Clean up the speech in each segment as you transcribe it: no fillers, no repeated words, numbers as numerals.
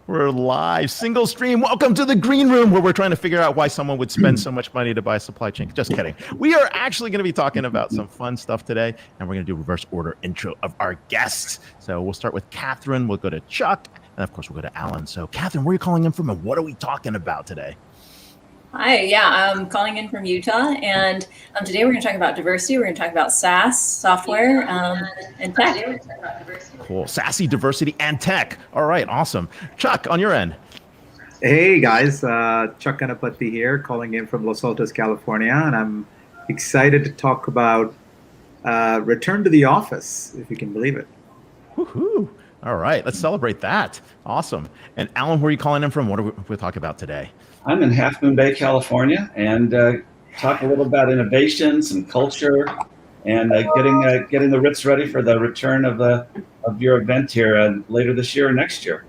We're live, single stream. Welcome to the green room where we're trying to figure out why someone would spend so much money to buy a supply chain. Just kidding. We are actually going to be talking about some fun stuff today, and we're going to do a reverse order intro of our guests. So we'll start with Catherine, we'll go to Chuck, and of course we'll go to Alan. So Catherine, where are you calling in from and what are we talking about today? Hi, I'm calling in from Utah, and today we're going to talk about diversity. We're going to talk about SaaS, software, and tech. Cool. Sassy, diversity, and tech. All right, awesome. Chuck, on your end. Hey, guys. Chuck Ganapathi here, calling in from Los Altos, California, and I'm excited to talk about return to the office, if you can believe it. Woohoo. All right, let's celebrate that. Awesome. And Alan, where are you calling in from? What are we talking about today? I'm in Half Moon Bay, California, and talk a little about innovations and culture, and getting the Ritz ready for the return of your event here later this year or next year.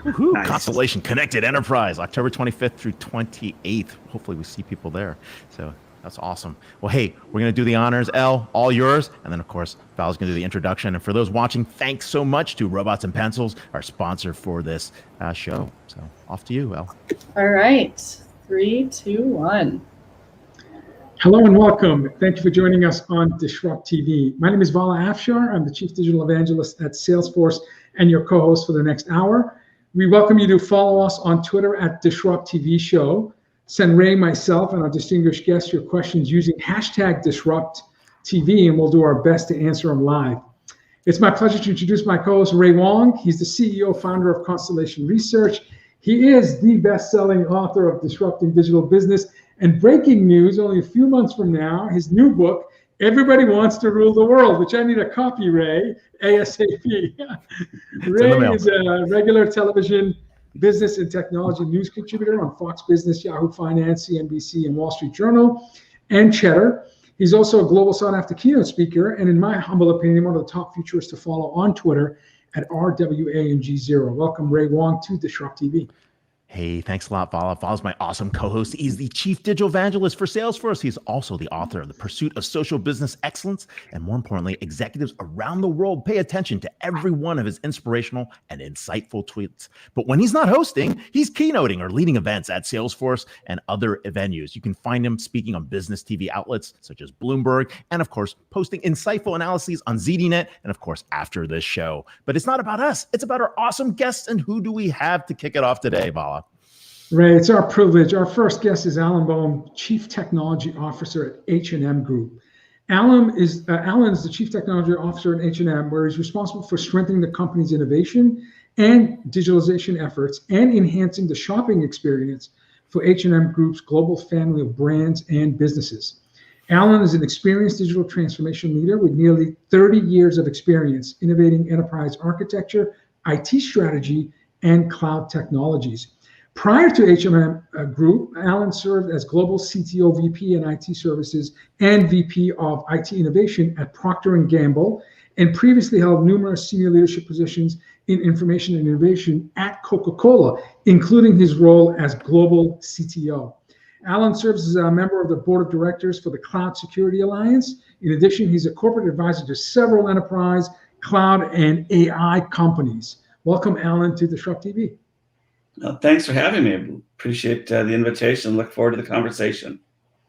Woohoo. Nice. Constellation Connected Enterprise, October 25th through 28th. Hopefully we see people there. So that's awesome. Well, hey, we're going to do the honors. Elle, all yours. And then, of course, Val's going to do the introduction. And for those watching, thanks so much to Robots and Pencils, our sponsor for this show. So off to you, Elle. All right. 3, 2, 1. Hello and welcome. Thank you for joining us on DisrupTV. My name is Vala Afshar. I'm the Chief Digital Evangelist at Salesforce and your co-host for the next hour. We welcome you to follow us on Twitter at DisrupTV Show. Send Ray, myself, and our distinguished guests your questions using #DisrupTV, and we'll do our best to answer them live. It's my pleasure to introduce my co-host, Ray Wong. He's the CEO, founder of Constellation Research. He is the best-selling author of Disrupting Digital Business. And breaking news, only a few months from now, his new book, Everybody Wants to Rule the World, which I need a copy, Ray, ASAP. Ray is a regular television business and technology news contributor on Fox Business, Yahoo Finance, CNBC, and Wall Street Journal, and Cheddar. He's also a global sought-after keynote speaker, and in my humble opinion, one of the top futurists to follow on Twitter at RWANG0. Welcome, Ray Wong, to DisrupTV. Hey, thanks a lot, Vala. Vala's my awesome co-host. He's the Chief Digital Evangelist for Salesforce. He's also the author of The Pursuit of Social Business Excellence. And more importantly, executives around the world pay attention to every one of his inspirational and insightful tweets. But when he's not hosting, he's keynoting or leading events at Salesforce and other venues. You can find him speaking on business TV outlets such as Bloomberg, and of course, posting insightful analyses on ZDNet, and of course, after this show. But it's not about us. It's about our awesome guests. And who do we have to kick it off today, Vala? Ray, it's our privilege. Our first guest is Alan Baum, Chief Technology Officer at H&M Group. Alan is the Chief Technology Officer at H&M, where he's responsible for strengthening the company's innovation and digitalization efforts and enhancing the shopping experience for H&M Group's global family of brands and businesses. Alan is an experienced digital transformation leader with nearly 30 years of experience innovating enterprise architecture, IT strategy, and cloud technologies. Prior to H&M Group, Alan served as Global CTO VP in IT Services and VP of IT Innovation at Procter & Gamble, and previously held numerous senior leadership positions in information and innovation at Coca-Cola, including his role as Global CTO. Alan serves as a member of the Board of Directors for the Cloud Security Alliance. In addition, he's a corporate advisor to several enterprise, cloud, and AI companies. Welcome, Alan, to DisrupTV. Thanks for having me. I appreciate the invitation. Look forward to the conversation.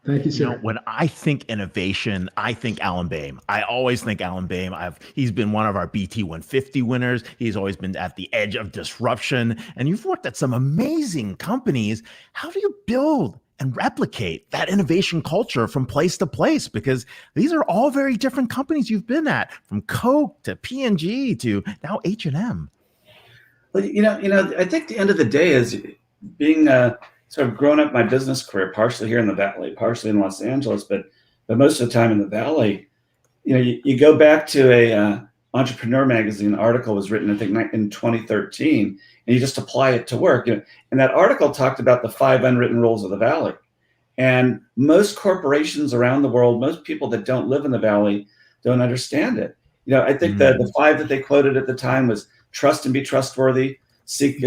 Thank you, sir. You know, when I think innovation, I think Alan Boehme. I always think Alan Boehme. He's been one of our BT 150 winners. He's always been at the edge of disruption. And you've worked at some amazing companies. How do you build and replicate that innovation culture from place to place? Because these are all very different companies you've been at, from Coke to P&G to now H&M. Well, I think the end of the day is being sort of grown up my business career, partially here in the Valley, partially in Los Angeles, but most of the time in the Valley. You go back to a Entrepreneur Magazine article was written, I think, in 2013, and you just apply it to work. And that article talked about the 5 unwritten rules of the Valley. And most corporations around the world, most people that don't live in the Valley don't understand it. I think the 5 that they quoted at the time was trust and be trustworthy, seek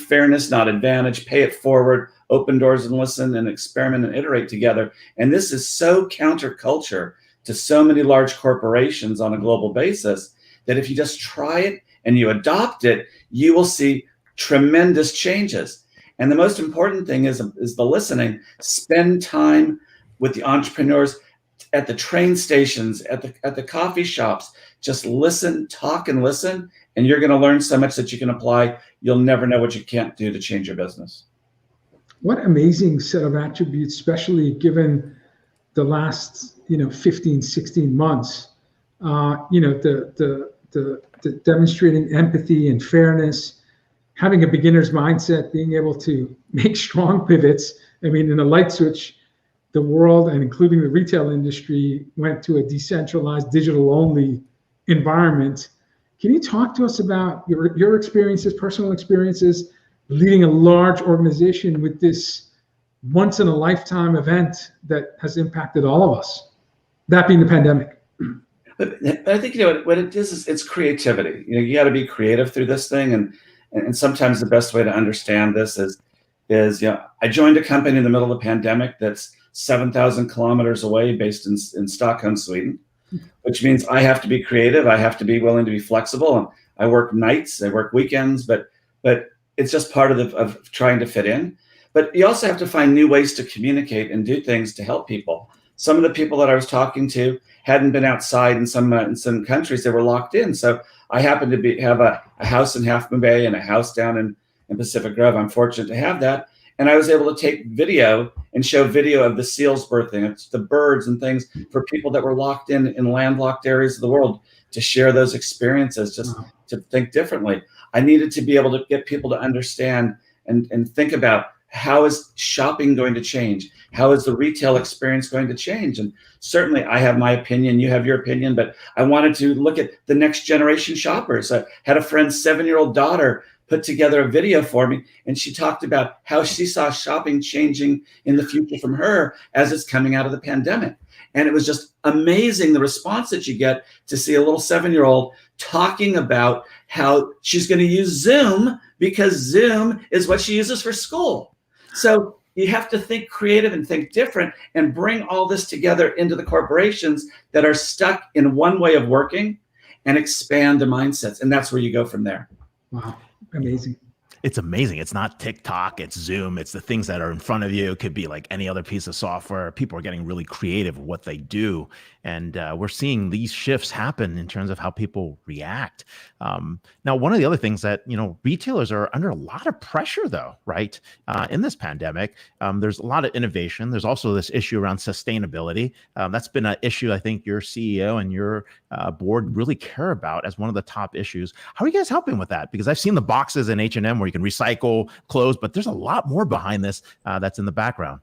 fairness, not advantage, pay it forward, open doors and listen, and experiment and iterate together. And this is so counterculture to so many large corporations on a global basis that if you just try it and you adopt it, you will see tremendous changes. And the most important thing is the listening. Spend time with the entrepreneurs at the train stations, at the coffee shops. Just listen, talk and listen, and you're going to learn so much that you can apply. You'll never know what you can't do to change your business. What amazing set of attributes, especially given the last 15, 16 months. The demonstrating empathy and fairness, having a beginner's mindset, being able to make strong pivots. I mean, in a light switch, the world, and including the retail industry, went to a decentralized, digital-only environment. Can you talk to us about your experiences, personal experiences, leading a large organization with this once-in-a-lifetime event that has impacted all of us, that being the pandemic? But I think what it is it's creativity. You got to be creative through this thing, and sometimes the best way to understand this is I joined a company in the middle of the pandemic that's 7,000 kilometers away, based in Stockholm, Sweden, which means I have to be creative. I have to be willing to be flexible, and I work nights, I work weekends, but it's just part of trying to fit in. But you also have to find new ways to communicate and do things to help people. Some of the people that I was talking to hadn't been outside in some countries. They were locked in. So I happened to have a house in Half Moon Bay and a house down in Pacific Grove. I'm fortunate to have that. And I was able to take video and show video of the seals birthing. It's the birds and things for people that were locked in landlocked areas of the world, to share those experiences, just to think differently. I needed to be able to get people to understand and think about, how is shopping going to change? How is the retail experience going to change? And certainly I have my opinion, you have your opinion, but I wanted to look at the next generation shoppers. I had a friend's 7-year-old daughter put together a video for me, and she talked about how she saw shopping changing in the future from her as it's coming out of the pandemic. And it was just amazing, the response that you get to see a little 7-year-old talking about how she's going to use Zoom because Zoom is what she uses for school. So you have to think creative and think different and bring all this together into the corporations that are stuck in one way of working and expand the mindsets. And that's where you go from there. Wow, amazing. It's amazing. It's not TikTok, it's Zoom, it's the things that are in front of you. It could be like any other piece of software. People are getting really creative with what they do. And we're seeing these shifts happen in terms of how people react. Now, one of the other things that, retailers are under a lot of pressure though, right? In this pandemic, there's a lot of innovation. There's also this issue around sustainability. That's been an issue I think your CEO and your board really care about as one of the top issues. How are you guys helping with that? Because I've seen the boxes in H&M where you can recycle clothes, but there's a lot more behind this that's in the background.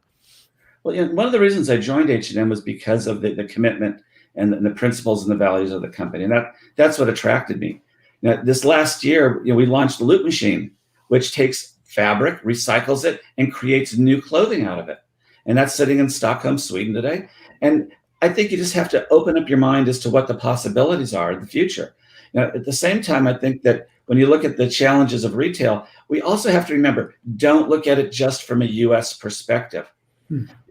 Well, one of the reasons I joined H&M was because of the commitment and the principles and the values of the company. And that's what attracted me. This last year, we launched the Loop Machine, which takes fabric, recycles it, and creates new clothing out of it. And that's sitting in Stockholm, Sweden today. And I think you just have to open up your mind as to what the possibilities are in the future. At the same time, I think that when you look at the challenges of retail, we also have to remember, don't look at it just from a US perspective.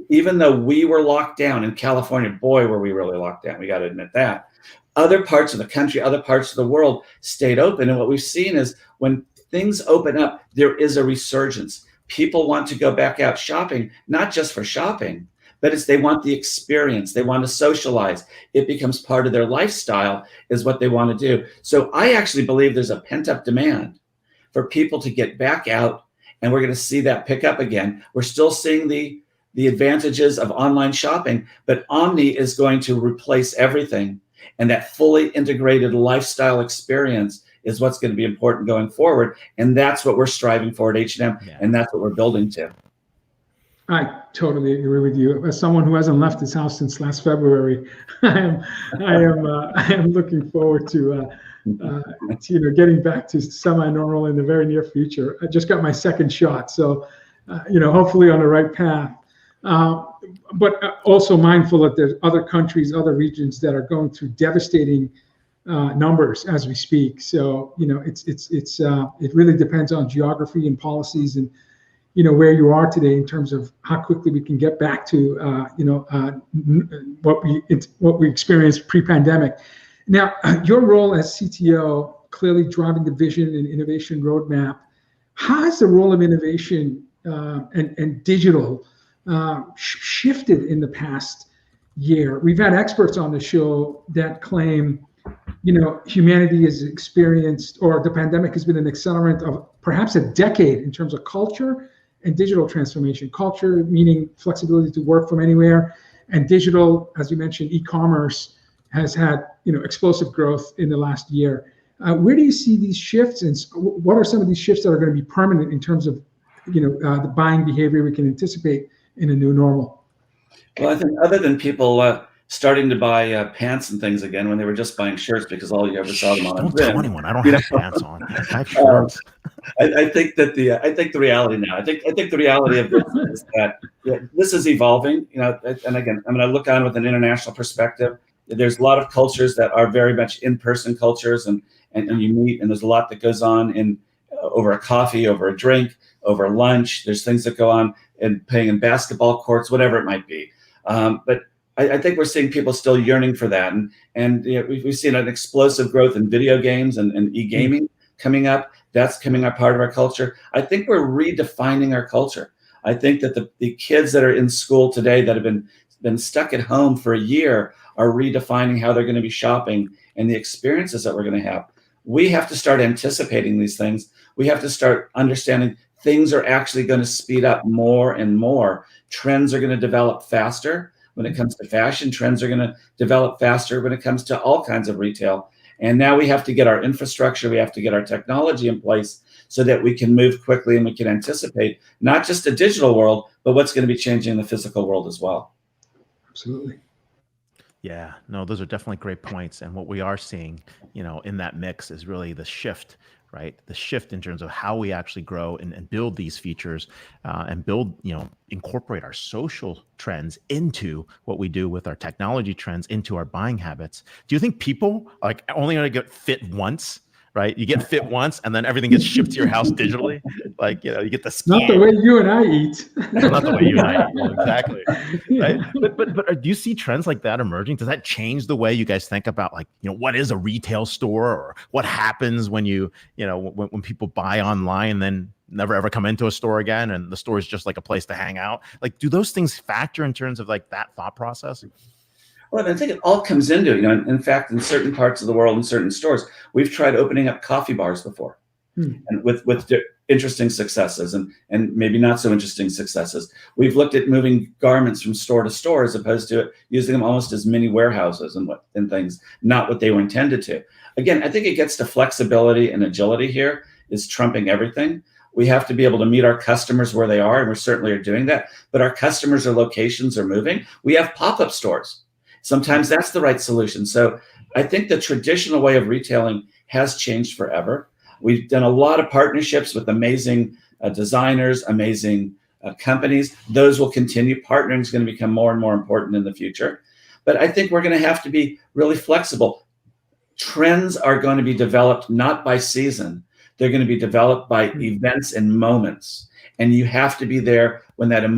Even though we were locked down in California, boy, were we really locked down. We got to admit that. Other parts of the country, other parts of the world stayed open. And what we've seen is when things open up, there is a resurgence. People want to go back out shopping, not just for shopping, but they want the experience. They want to socialize. It becomes part of their lifestyle is what they want to do. So I actually believe there's a pent-up demand for people to get back out, and we're going to see that pick up again. We're still seeing the advantages of online shopping, but Omni is going to replace everything. And that fully integrated lifestyle experience is what's going to be important going forward. And that's what we're striving for at H&M. Yeah. And that's what we're building to. I totally agree with you. As someone who hasn't left his house since last February, I am looking forward to getting back to semi-normal in the very near future. I just got my second shot, so hopefully on the right path. But also mindful that there's other countries, other regions that are going through devastating numbers as we speak. So it really depends on geography and policies and where you are today in terms of how quickly we can get back to what we experienced pre-pandemic. Now, your role as CTO, clearly driving the vision and innovation roadmap. How has the role of innovation and digital shifted in the past year? We've had experts on the show that claim, humanity has experienced, or the pandemic has been an accelerant of perhaps a decade in terms of culture and digital transformation. Culture meaning flexibility to work from anywhere, and digital, as you mentioned, e-commerce has had explosive growth in the last year. Where do you see these shifts, and what are some of these shifts that are going to be permanent in terms of the buying behavior we can anticipate in a new normal? Well, I think other than people starting to buy pants and things again when they were just buying shirts because all you ever saw them on. Don't tell anyone. I don't have pants on. I have shorts. I think that the reality now. I think the reality of this is that this is evolving. And again, I'm going to look on with an international perspective. There's a lot of cultures that are very much in-person cultures, and you meet, and there's a lot that goes on in over a coffee, over a drink, over lunch. There's things that go on in playing in basketball courts, whatever it might be. But I think we're seeing people still yearning for that, and we've seen an explosive growth in video games and e-gaming coming up. That's coming up part of our culture. I think we're redefining our culture. I think that the kids that are in school today that have been stuck at home for a year are redefining how they're going to be shopping and the experiences that we're going to have. We have to start anticipating these things. We have to start understanding things are actually going to speed up more and more. Trends are going to develop faster when it comes to fashion. Trends are going to develop faster when it comes to all kinds of retail. And now we have to get our infrastructure, we have to get our technology in place so that we can move quickly and we can anticipate not just the digital world, but what's going to be changing in the physical world as well. Absolutely. Yeah, no, those are definitely great points. And what we are seeing, in that mix is really the shift, right? The shift in terms of how we actually grow and build these features and build, incorporate our social trends into what we do with our technology trends, into our buying habits. Do you think people are only going to get fit once? Right, you get fit once, and then everything gets shipped to your house digitally. You get the scan. Not the way you and I eat. Not the way you and I eat. Exactly. Right? But do you see trends like that emerging? Does that change the way you guys think about what is a retail store, or what happens when when people buy online and then never ever come into a store again, and the store is just like a place to hang out? Do those things factor in terms of that thought process? Well, I think it all comes into, in fact, in certain parts of the world, in certain stores, we've tried opening up coffee bars before, and with interesting successes and maybe not so interesting successes. We've looked at moving garments from store to store as opposed to using them almost as mini warehouses and things, not what they were intended to. Again, I think it gets to flexibility and agility here is trumping everything. We have to be able to meet our customers where they are, and we certainly are doing that. But our customers or locations are moving. We have pop-up stores. Sometimes that's the right solution. So I think the traditional way of retailing has changed forever. We've done a lot of partnerships with amazing designers, amazing companies. Those will continue. Partnering is going to become more and more important in the future. But I think we're going to have to be really flexible. Trends are going to be developed not by season. They're going to be developed by events and moments. And you have to be there when that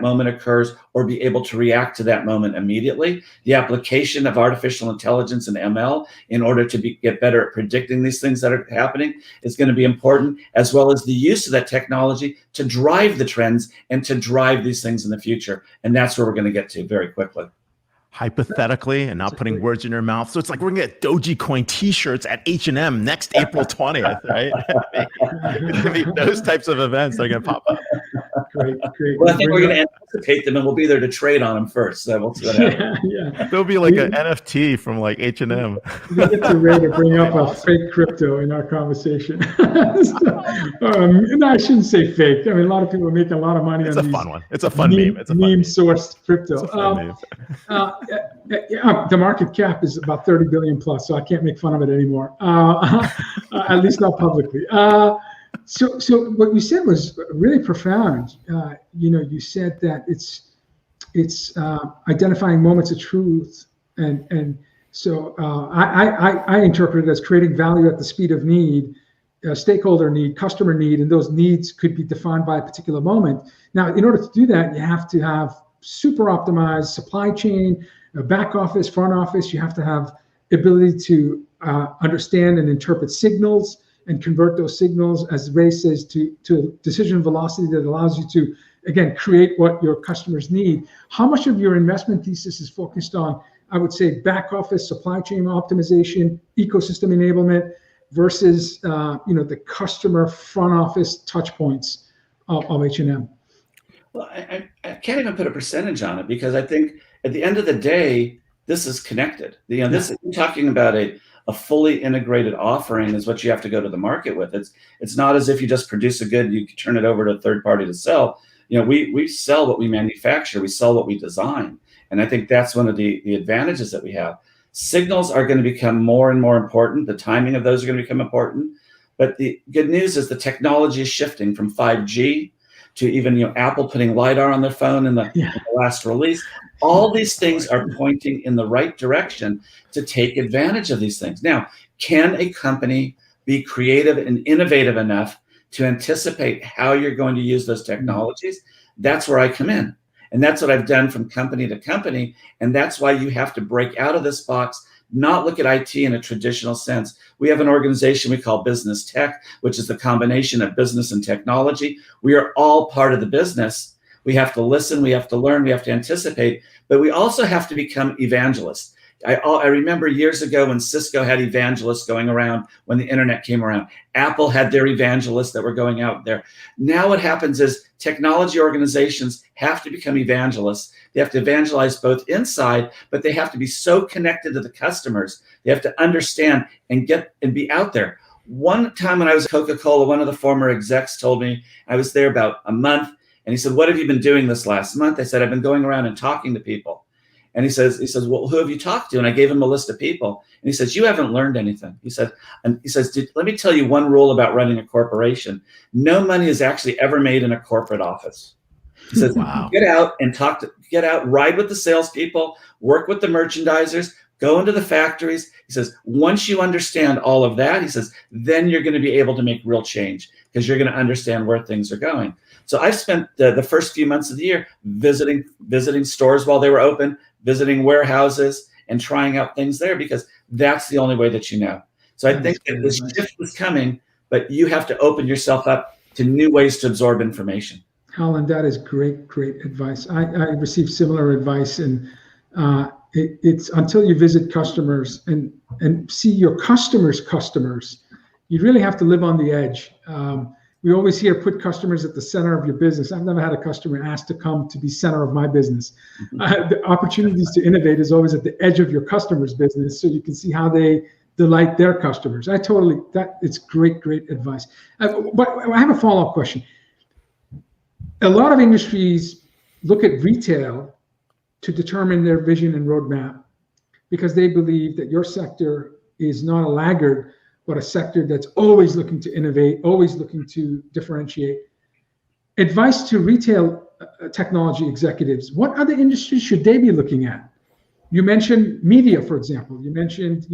moment occurs, or be able to react to that moment immediately. The application of artificial intelligence and ML in order to get better at predicting these things that are happening is going to be important, as well as the use of that technology to drive the trends and to drive these things in the future. And that's where we're going to get to very quickly. Hypothetically, and not putting words in your mouth. So it's like we're gonna get Dogecoin T-shirts at H&M next April 20th, right? It's gonna be those types of events that are gonna pop up. Great. Well, I think we're going to anticipate them, and we'll be there to trade on them first. So we'll see what happens. Yeah. There'll be like an NFT from H&M. We get to ready to bring up a fake crypto in our conversation. No, I shouldn't say fake. I mean, a lot of people are making a lot of money on these. It's a fun one. It's a fun meme. It's a meme-sourced crypto. It's a fun meme. The market cap is about 30 billion plus, so I can't make fun of it anymore. At least not publicly. So what you said was really profound. You said that it's identifying moments of truth, and so I interpret it as creating value at the speed of need, stakeholder need, customer need, and those needs could be defined by a particular moment. Now, in order to do that, you have to have super optimized supply chain, back office, front office. You have to have ability to understand and interpret signals and convert those signals, as Ray says, to decision velocity that allows you to, again, create what your customers need. How much of your investment thesis is focused on, I would say, back office, supply chain optimization, ecosystem enablement, versus the customer front office touch points of H&M? Well, I can't even put a percentage on it, because I think at the end of the day, this is connected. This you're talking about a fully integrated offering is what you have to go to the market with. It's not as if you just produce a good, you turn it over to a third party to sell. We sell what we manufacture, we sell what we design. And I think that's one of the advantages that we have. Signals are going to become more and more important. The timing of those are going to become important. But the good news is the technology is shifting from 5G to even Apple putting LiDAR on their phone in the last release. All these things are pointing in the right direction to take advantage of these things. Now, can a company be creative and innovative enough to anticipate how you're going to use those technologies? That's where I come in. And that's what I've done from company to company. And that's why you have to break out of this box, not look at IT in a traditional sense. We have an organization we call Business Tech, which is the combination of business and technology. We are all part of the business. We have to listen, we have to learn, we have to anticipate, but we also have to become evangelists. I remember years ago when Cisco had evangelists going around when the internet came around. Apple had their evangelists that were going out there. Now what happens is technology organizations have to become evangelists. They have to evangelize both inside, but they have to be so connected to the customers. They have to understand and be out there. One time when I was at Coca-Cola, one of the former execs told me, I was there about a month, and he said, "What have you been doing this last month?" I said, "I've been going around and talking to people." And he says, "Well, who have you talked to?" And I gave him a list of people. And he says, "You haven't learned anything." He says, "Let me tell you one rule about running a corporation. No money is actually ever made in a corporate office." He says, Wow. Get out and ride with the salespeople, work with the merchandisers, go into the factories. He says, once you understand all of that, he says, then you're going to be able to make real change, because you're going to understand where things are going. So I've spent the first few months of the year visiting stores while they were open, visiting warehouses, and trying out things there, because that's the only way that you know. So I think that this shift is coming, but you have to open yourself up to new ways to absorb information. Alan, that is great advice. I received similar advice, and it's until you visit customers and see your customers, you really have to live on the edge. We always hear put customers at the center of your business. I've never had a customer ask to come to be center of my business. The opportunities to innovate is always at the edge of your customer's business, so you can see how they delight their customers. It's great advice. But I have a follow-up question. A lot of industries look at retail to determine their vision and roadmap, because they believe that your sector is not a laggard, but a sector that's always looking to innovate, always looking to differentiate. Advice to retail technology executives: what other industries should they be looking at? You mentioned media, for example. You mentioned,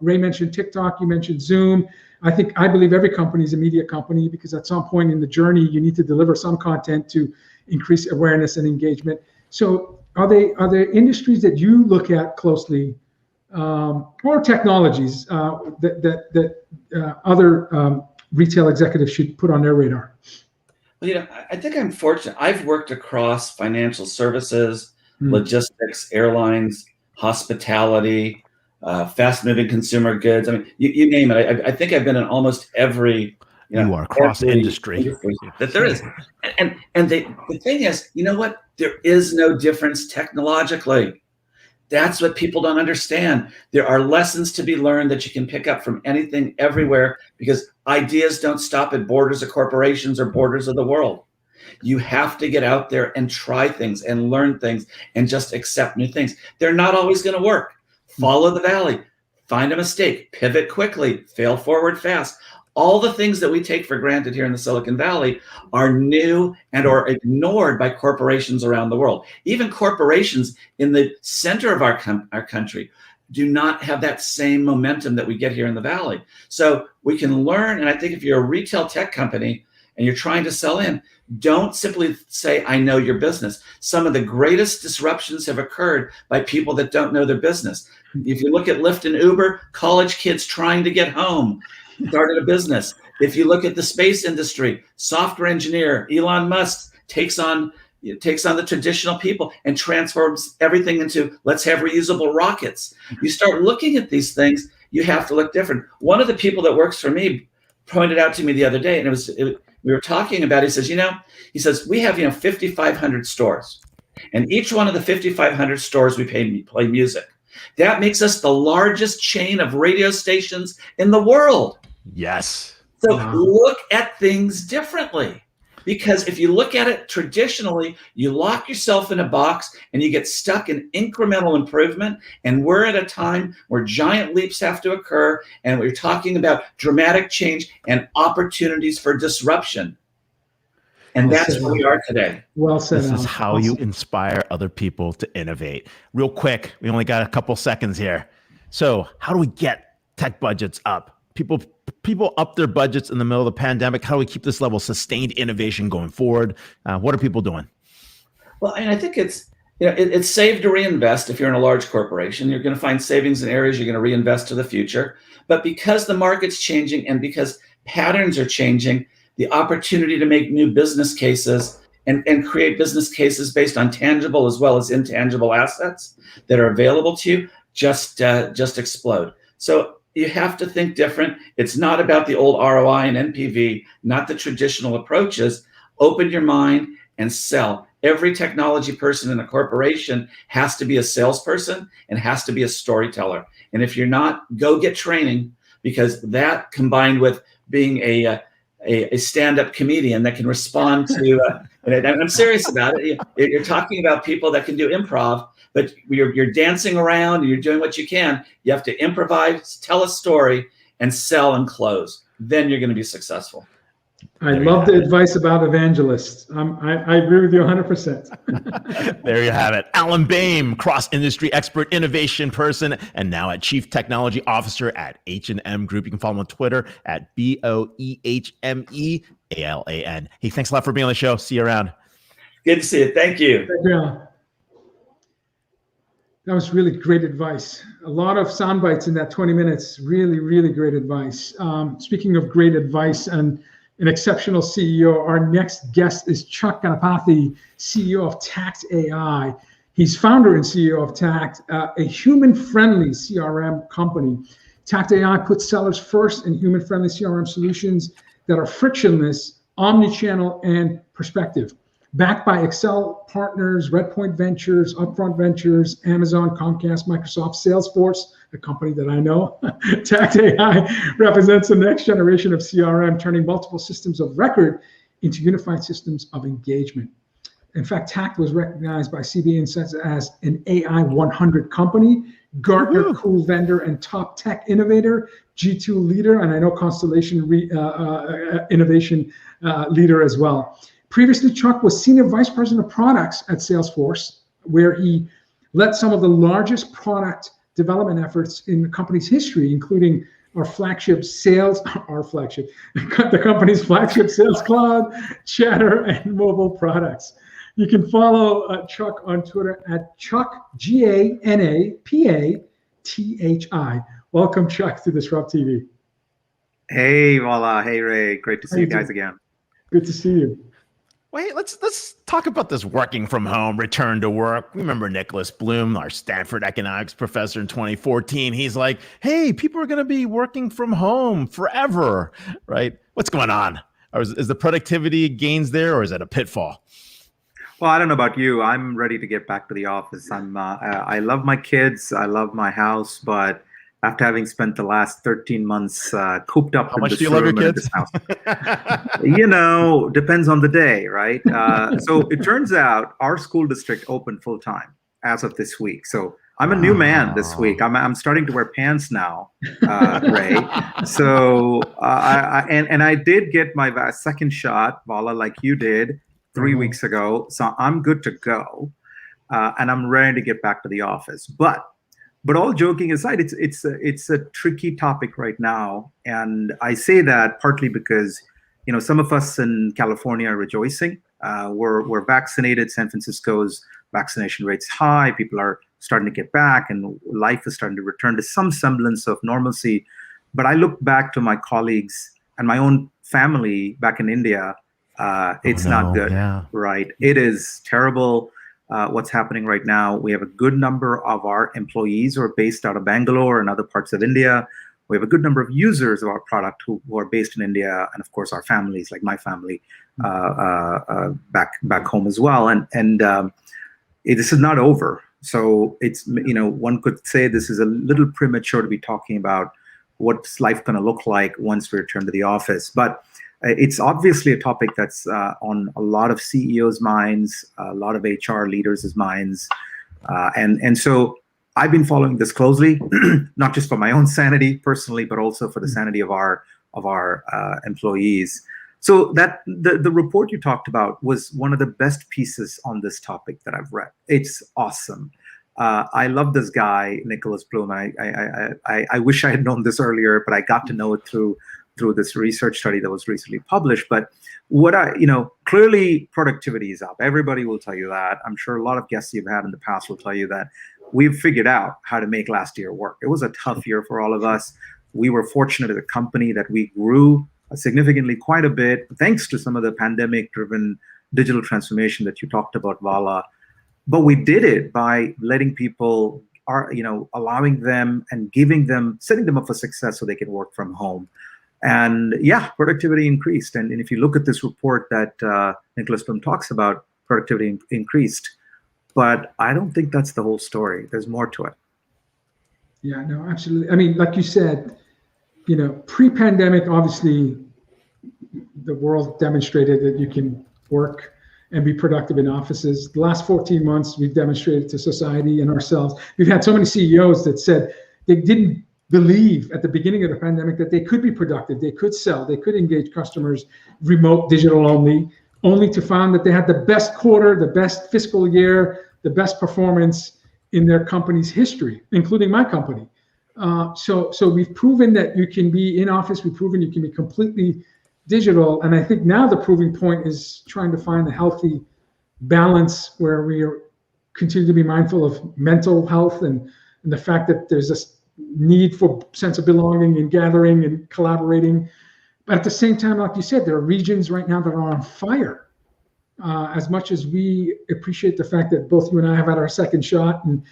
Ray mentioned TikTok, you mentioned Zoom. I believe every company is a media company, because at some point in the journey, you need to deliver some content to increase awareness and engagement. So are there industries that you look at closely, or technologies that other retail executives should put on their radar? Well, I think I'm fortunate. I've worked across financial services, logistics, airlines, hospitality, fast-moving consumer goods. I mean, you name it. I think I've been in almost every. You are cross-industry. That there is. And the thing is, you know what? There is no difference technologically. That's what people don't understand. There are lessons to be learned that you can pick up from anything, everywhere, because ideas don't stop at borders of corporations or borders of the world. You have to get out there and try things and learn things and just accept new things. They're not always going to work. Follow the valley, find a mistake, pivot quickly, fail forward fast. All the things that we take for granted here in the Silicon Valley are new and are ignored by corporations around the world. Even corporations in the center of our country do not have that same momentum that we get here in the Valley. So we can learn, and I think if you're a retail tech company and you're trying to sell in, don't simply say, I know your business. Some of the greatest disruptions have occurred by people that don't know their business. If you look at Lyft and Uber, college kids trying to get home. started a business. If you look at the space industry, software engineer, Elon Musk takes on the traditional people and transforms everything into, let's have reusable rockets. You start looking at these things, you have to look different. One of the people that works for me pointed out to me the other day, and we were talking about, he says, he says, we have, 5,500 stores, and each one of the 5,500 stores we play music. That makes us the largest chain of radio stations in the world. Yes. So look at things differently. Because if you look at it traditionally, you lock yourself in a box and you get stuck in incremental improvement. And we're at a time where giant leaps have to occur. And we're talking about dramatic change and opportunities for disruption. And that's where we are today. Well said. This is how you inspire other people to innovate. Real quick, we only got a couple seconds here. So how do we get tech budgets up? People up their budgets in the middle of the pandemic. How do we keep this level of sustained innovation going forward? What are people doing? Well, and I think it's save to reinvest. If you're in a large corporation, you're going to find savings in areas you're going to reinvest to the future. But because the market's changing and because patterns are changing, the opportunity to make new business cases and create business cases based on tangible as well as intangible assets that are available to you just explode. So you have to think different. It's not about the old ROI and NPV, not the traditional approaches. Open your mind and sell. Every technology person in a corporation has to be a salesperson and has to be a storyteller. And if you're not, go get training, because that combined with being a stand-up comedian that can respond to, and I'm serious about it. You're talking about people that can do improv, but you're dancing around and you're doing what you can. You have to improvise, tell a story, and sell and close. Then you're going to be successful. I love the advice about evangelists. I agree with you 100%. There you have it. Alan Boehme, cross-industry expert, innovation person, and now a chief technology officer at H&M Group. You can follow him on Twitter at BOEHMEALAN. Hey, thanks a lot for being on the show. See you around. Good to see you. Thank you. Yeah. That was really great advice. A lot of sound bites in that 20 minutes. Really, really great advice. Speaking of great advice and an exceptional CEO, our next guest is Chuck Ganapathi, CEO of Tact Ai. He's founder and CEO of Tact, a human-friendly CRM company. Tact Ai puts sellers first in human-friendly CRM solutions that are frictionless, omni-channel, and perspective. Backed by Excel partners, Redpoint Ventures, Upfront Ventures, Amazon, Comcast, Microsoft, Salesforce, a company that I know, Tact Ai represents the next generation of CRM, turning multiple systems of record into unified systems of engagement. In fact, Tact was recognized by CB Insights as an AI 100 company, Gartner Cool Vendor and Top Tech Innovator, G2 Leader, and I know Constellation Innovation Leader as well. Previously, Chuck was Senior Vice President of Products at Salesforce, where he led some of the largest product development efforts in the company's history, including the company's flagship Sales Cloud, Chatter, and mobile products. You can follow Chuck on Twitter at Chuck, GANAPATHI. Welcome, Chuck, to DisrupTV. Hey, Vala. Hey, Ray. Great to see you guys again. Good to see you. Wait, let's talk about this working from home, return to work. Remember Nicholas Bloom, our Stanford economics professor in 2014. He's like, hey, people are going to be working from home forever, right? What's going on? Or is the productivity gains there, or is it a pitfall? Well, I don't know about you. I'm ready to get back to the office. I love my kids. I love my house, but after having spent the last 13 months cooped up in this room and in this house, depends on the day, right? So it turns out our school district opened full time as of this week. So I'm a new man this week. I'm starting to wear pants now, Ray. So I did get my second shot, Vala, like you did 3 weeks ago. So I'm good to go, and I'm ready to get back to the office. But all joking aside, it's a tricky topic right now, and I say that partly because some of us in California are rejoicing. We're vaccinated. San Francisco's vaccination rate's high. People are starting to get back, and life is starting to return to some semblance of normalcy. But I look back to my colleagues and my own family back in India. It's not good, right? It is terrible. What's happening right now. We have a good number of our employees who are based out of Bangalore and other parts of India. We have a good number of users of our product who are based in India, and of course our families, like my family, back home as well. And this is not over. So it's, one could say this is a little premature to be talking about what's life going to look like once we return to the office. But it's obviously a topic that's on a lot of CEOs' minds, a lot of HR leaders' minds, and so I've been following this closely, not just for my own sanity personally, but also for the sanity of our employees. So that the report you talked about was one of the best pieces on this topic that I've read. It's awesome. I love this guy, Nicholas Bloom. I wish I had known this earlier, but I got to know it through this research study that was recently published. But clearly productivity is up. Everybody will tell you that. I'm sure a lot of guests you've had in the past will tell you that we've figured out how to make last year work. It was a tough year for all of us. We were fortunate as a company that we grew significantly quite a bit, thanks to some of the pandemic-driven digital transformation that you talked about, Vala. But we did it by letting people, allowing them and setting them up for success so they can work from home. And yeah, productivity increased. And if you look at this report that Nicholas Bloom talks about, productivity increased. But I don't think that's the whole story. There's more to it. Yeah, no, absolutely. I mean, like you said, pre-pandemic, obviously, the world demonstrated that you can work and be productive in offices. The last 14 months, we've demonstrated to society and ourselves. We've had so many CEOs that said they didn't believe at the beginning of the pandemic that they could be productive, they could sell, they could engage customers remote, digital only to find that they had the best quarter, the best fiscal year, the best performance in their company's history, including my company. So we've proven that you can be in office. We've proven you can be completely digital. And I think now the proving point is trying to find a healthy balance where we continue to be mindful of mental health and the fact that there's this need for sense of belonging and gathering and collaborating. But at the same time, like you said, there are regions right now that are on fire. As much as we appreciate the fact that both you and I have had our second shot, and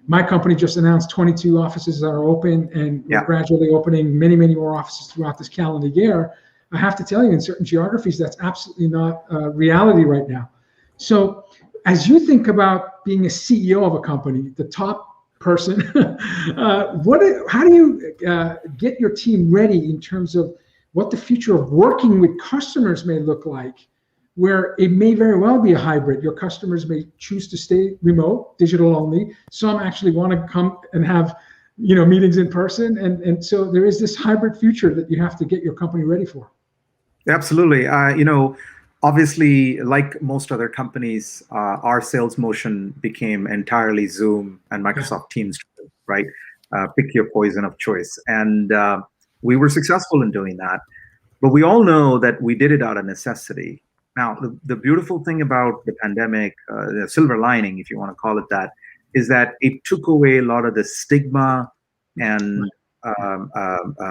my company just announced 22 offices that are open, and we're gradually opening many, many more offices throughout this calendar year. I have to tell you, in certain geographies, that's absolutely not reality right now. So as you think about being a CEO of a company, the top person, how do you get your team ready in terms of what the future of working with customers may look like, where it may very well be a hybrid? Your customers may choose to stay remote, digital only. Some actually want to come and have meetings in person. And so there is this hybrid future that you have to get your company ready for. Absolutely. Obviously, like most other companies, our sales motion became entirely Zoom and Microsoft Teams, right? Pick your poison of choice. And we were successful in doing that. But we all know that we did it out of necessity. Now, the beautiful thing about the pandemic, the silver lining, if you want to call it that, is that it took away a lot of the stigma and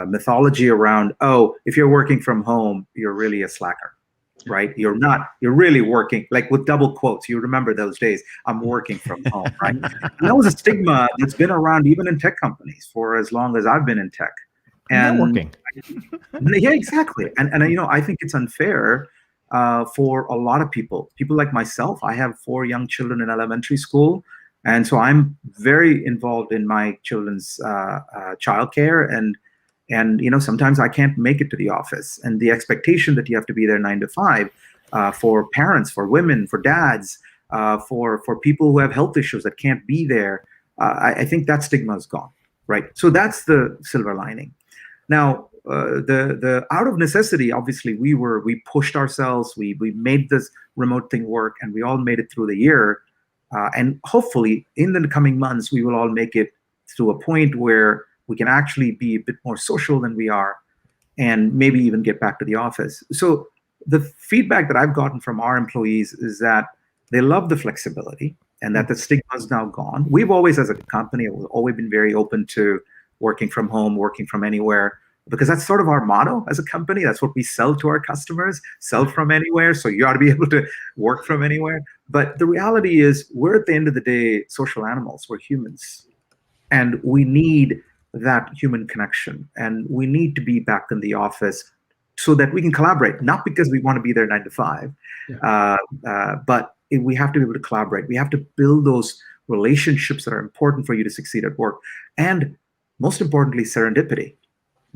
mythology around, if you're working from home, you're really a slacker, right? You're not. You're really working, like with double quotes. You remember those days, I'm working from home, right? And that was a stigma that's been around even in tech companies for as long as I've been in tech. And networking. Yeah, exactly. And I think it's unfair for a lot of people like myself. I have 4 young children in elementary school. And so I'm very involved in my children's childcare, and sometimes I can't make it to the office. And the expectation that you have to be there 9 to 5 for parents, for women, for dads, for people who have health issues that can't be there, I think that stigma is gone, right? So that's the silver lining. Now, the out of necessity, obviously, we pushed ourselves, we made this remote thing work, and we all made it through the year. And hopefully, in the coming months, we will all make it to a point where we can actually be a bit more social than we are, and maybe even get back to the office. So the feedback that I've gotten from our employees is that they love the flexibility and that the stigma is now gone. We've always, as a company, always been very open to working from home, working from anywhere. because that's sort of our motto as a company. That's what we sell to our customers, sell from anywhere. So you ought to be able to work from anywhere. But the reality is, we're at the end of the day social animals. We're humans. And we need that human connection. And we need to be back in the office so that we can collaborate, not because we want to be there 9 to 5, but we have to be able to collaborate. We have to build those relationships that are important for you to succeed at work. And most importantly, serendipity.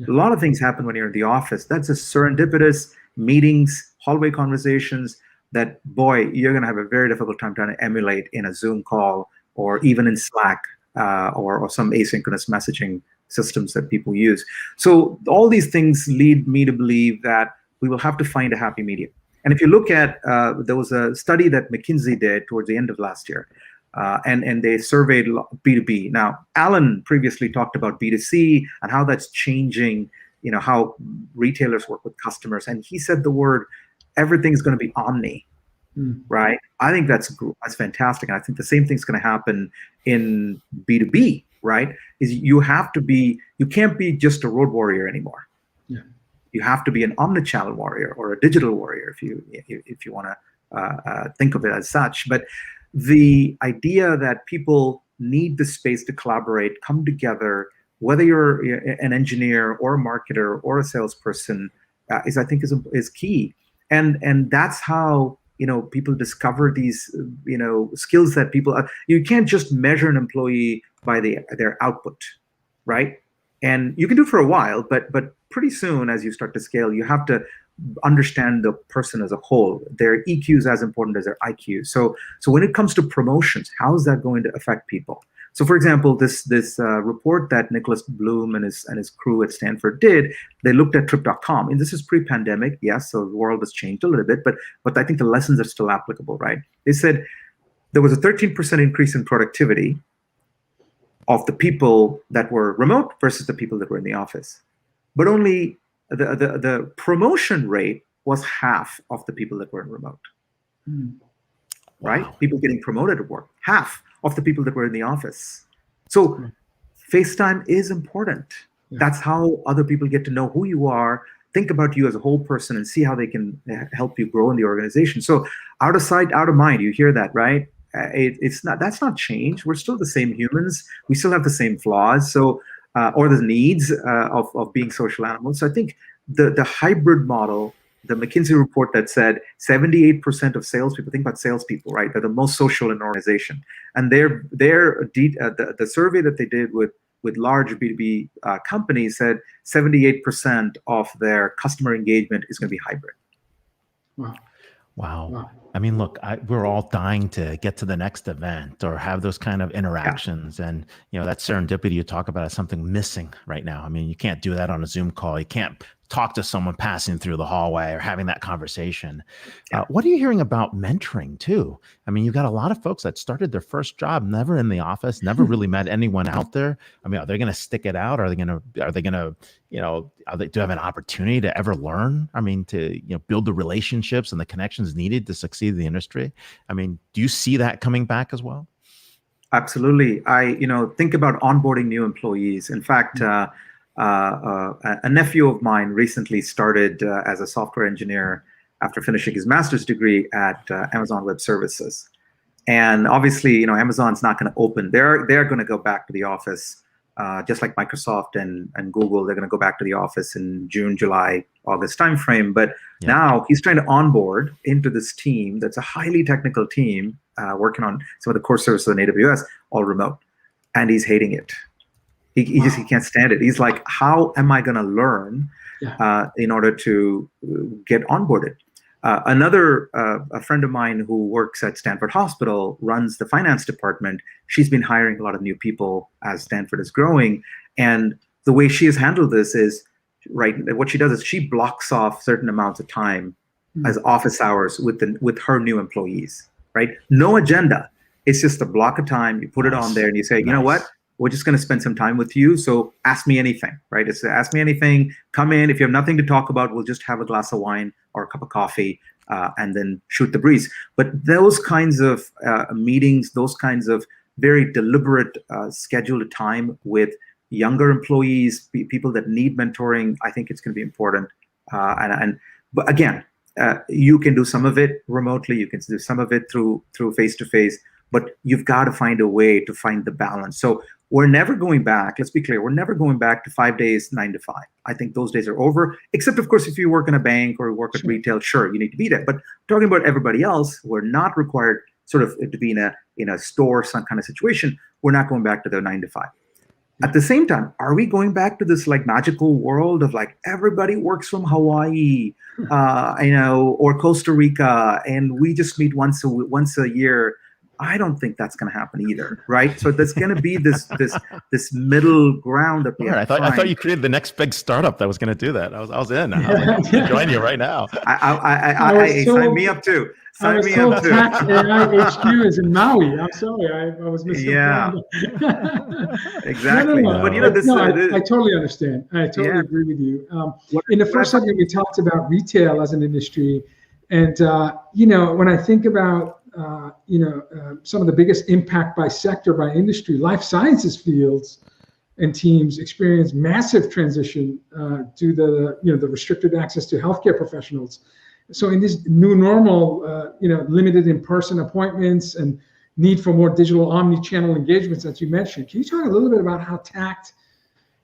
A lot of things happen when you're in the office. That's a serendipitous meetings, hallway conversations that, boy, you're going to have a very difficult time trying to emulate in a Zoom call or even in Slack or some asynchronous messaging systems that people use. So all these things lead me to believe that we will have to find a happy medium. And if you look at, there was a study that McKinsey did towards the end of last year, and they surveyed B2B. Now, Alan previously talked about B2C and how that's changing, how retailers work with customers. And he said the word, everything's going to be omni, right? I think that's fantastic. And I think the same thing's going to happen in B2B, right? Is you can't be just a road warrior anymore. Yeah. You have to be an omnichannel warrior or a digital warrior if you want to think of it as such. But the idea that people need the space to collaborate, come together, whether you're an engineer or a marketer or a salesperson, I think is key. And that's how people discover these skills that people you can't just measure an employee by their output, right? And you can do it for a while, but pretty soon as you start to scale, you have to understand the person as a whole. Their EQ is as important as their IQ. So when it comes to promotions, how is that going to affect people? So for example, this report that Nicholas Bloom and his crew at Stanford did, they looked at Trip.com, and this is pre-pandemic, yes, so the world has changed a little bit, but I think the lessons are still applicable, right? They said there was a 13% increase in productivity of the people that were remote versus the people that were in the office. But only the promotion rate was half of the people that were in remote, right? Wow. People getting promoted at work, half of the people that were in the office. So FaceTime is important. Yeah. That's how other people get to know who you are, think about you as a whole person, and see how they can help you grow in the organization. So out of sight, out of mind, you hear that, right? That's not change. We're still the same humans. We still have the same flaws. So, or the needs of being social animals. So I think the hybrid model, the McKinsey report that said 78% of salespeople, think about salespeople, right? They're the most social in an organization. And the survey that they did with large B2B companies said 78% of their customer engagement is going to be hybrid. Wow. I mean, look, we're all dying to get to the next event or have those kind of interactions. Yeah. And, that serendipity you talk about is something missing right now. I mean, you can't do that on a Zoom call. You can't talk to someone passing through the hallway or having that conversation. Yeah. What are you hearing about mentoring too? I mean, you've got a lot of folks that started their first job, never in the office, never really met anyone out there. I mean, are they going to stick it out? Are they going to, do you have an opportunity to ever learn? I mean, to, build the relationships and the connections needed to succeed in the industry. I mean, do you see that coming back as well? Absolutely. I think about onboarding new employees. In fact, a nephew of mine recently started as a software engineer after finishing his master's degree at Amazon Web Services. And obviously, Amazon's not going to open. They're going to go back to the office, just like Microsoft and Google. They're going to go back to the office in June, July, August timeframe. But now he's trying to onboard into this team that's a highly technical team working on some of the core services on AWS, all remote. And he's hating it. He can't stand it. He's like, how am I going to learn in order to get onboarded? A friend of mine who works at Stanford Hospital runs the finance department. She's been hiring a lot of new people as Stanford is growing. And the way she has handled this is, what she does is she blocks off certain amounts of time as office hours with her new employees, right? No agenda. It's just a block of time. You put it on there and you say, you know what? We're just going to spend some time with you. So ask me anything, right? It's ask me anything. Come in. If you have nothing to talk about, we'll just have a glass of wine or a cup of coffee and then shoot the breeze. But those kinds of meetings, those kinds of very deliberate scheduled time with younger employees, people that need mentoring, I think it's going to be important. But again, you can do some of it remotely. You can do some of it through face-to-face, but you've got to find a way to find the balance. So we're never going back. Let's be clear. We're never going back to 5 days, 9 to 5. I think those days are over, except of course, if you work in a bank or work at retail, sure, you need to be there. But talking about everybody else, we're not required sort of to be in a store, some kind of situation. We're not going back to the 9 to 5. At the same time, are we going back to this like magical world of like everybody works from Hawaii, or Costa Rica, and we just meet once a year? I don't think that's going to happen either, right? So there's going to be this middle ground that we have. I thought you created the next big startup that was going to do that. I was in. I was like, I'll join you right now. Sign me up too. Sign me up too. Tact Ai HQ is in Maui. I'm sorry, I was missing. Yeah, exactly. No. But I totally understand. I totally agree with you. In the first segment, we talked about retail as an industry, and when I think about some of the biggest impact by sector, by industry, life sciences fields and teams experience massive transition due to the restricted access to healthcare professionals. So in this new normal, limited in-person appointments and need for more digital omni-channel engagements that you mentioned, can you talk a little bit about how Tact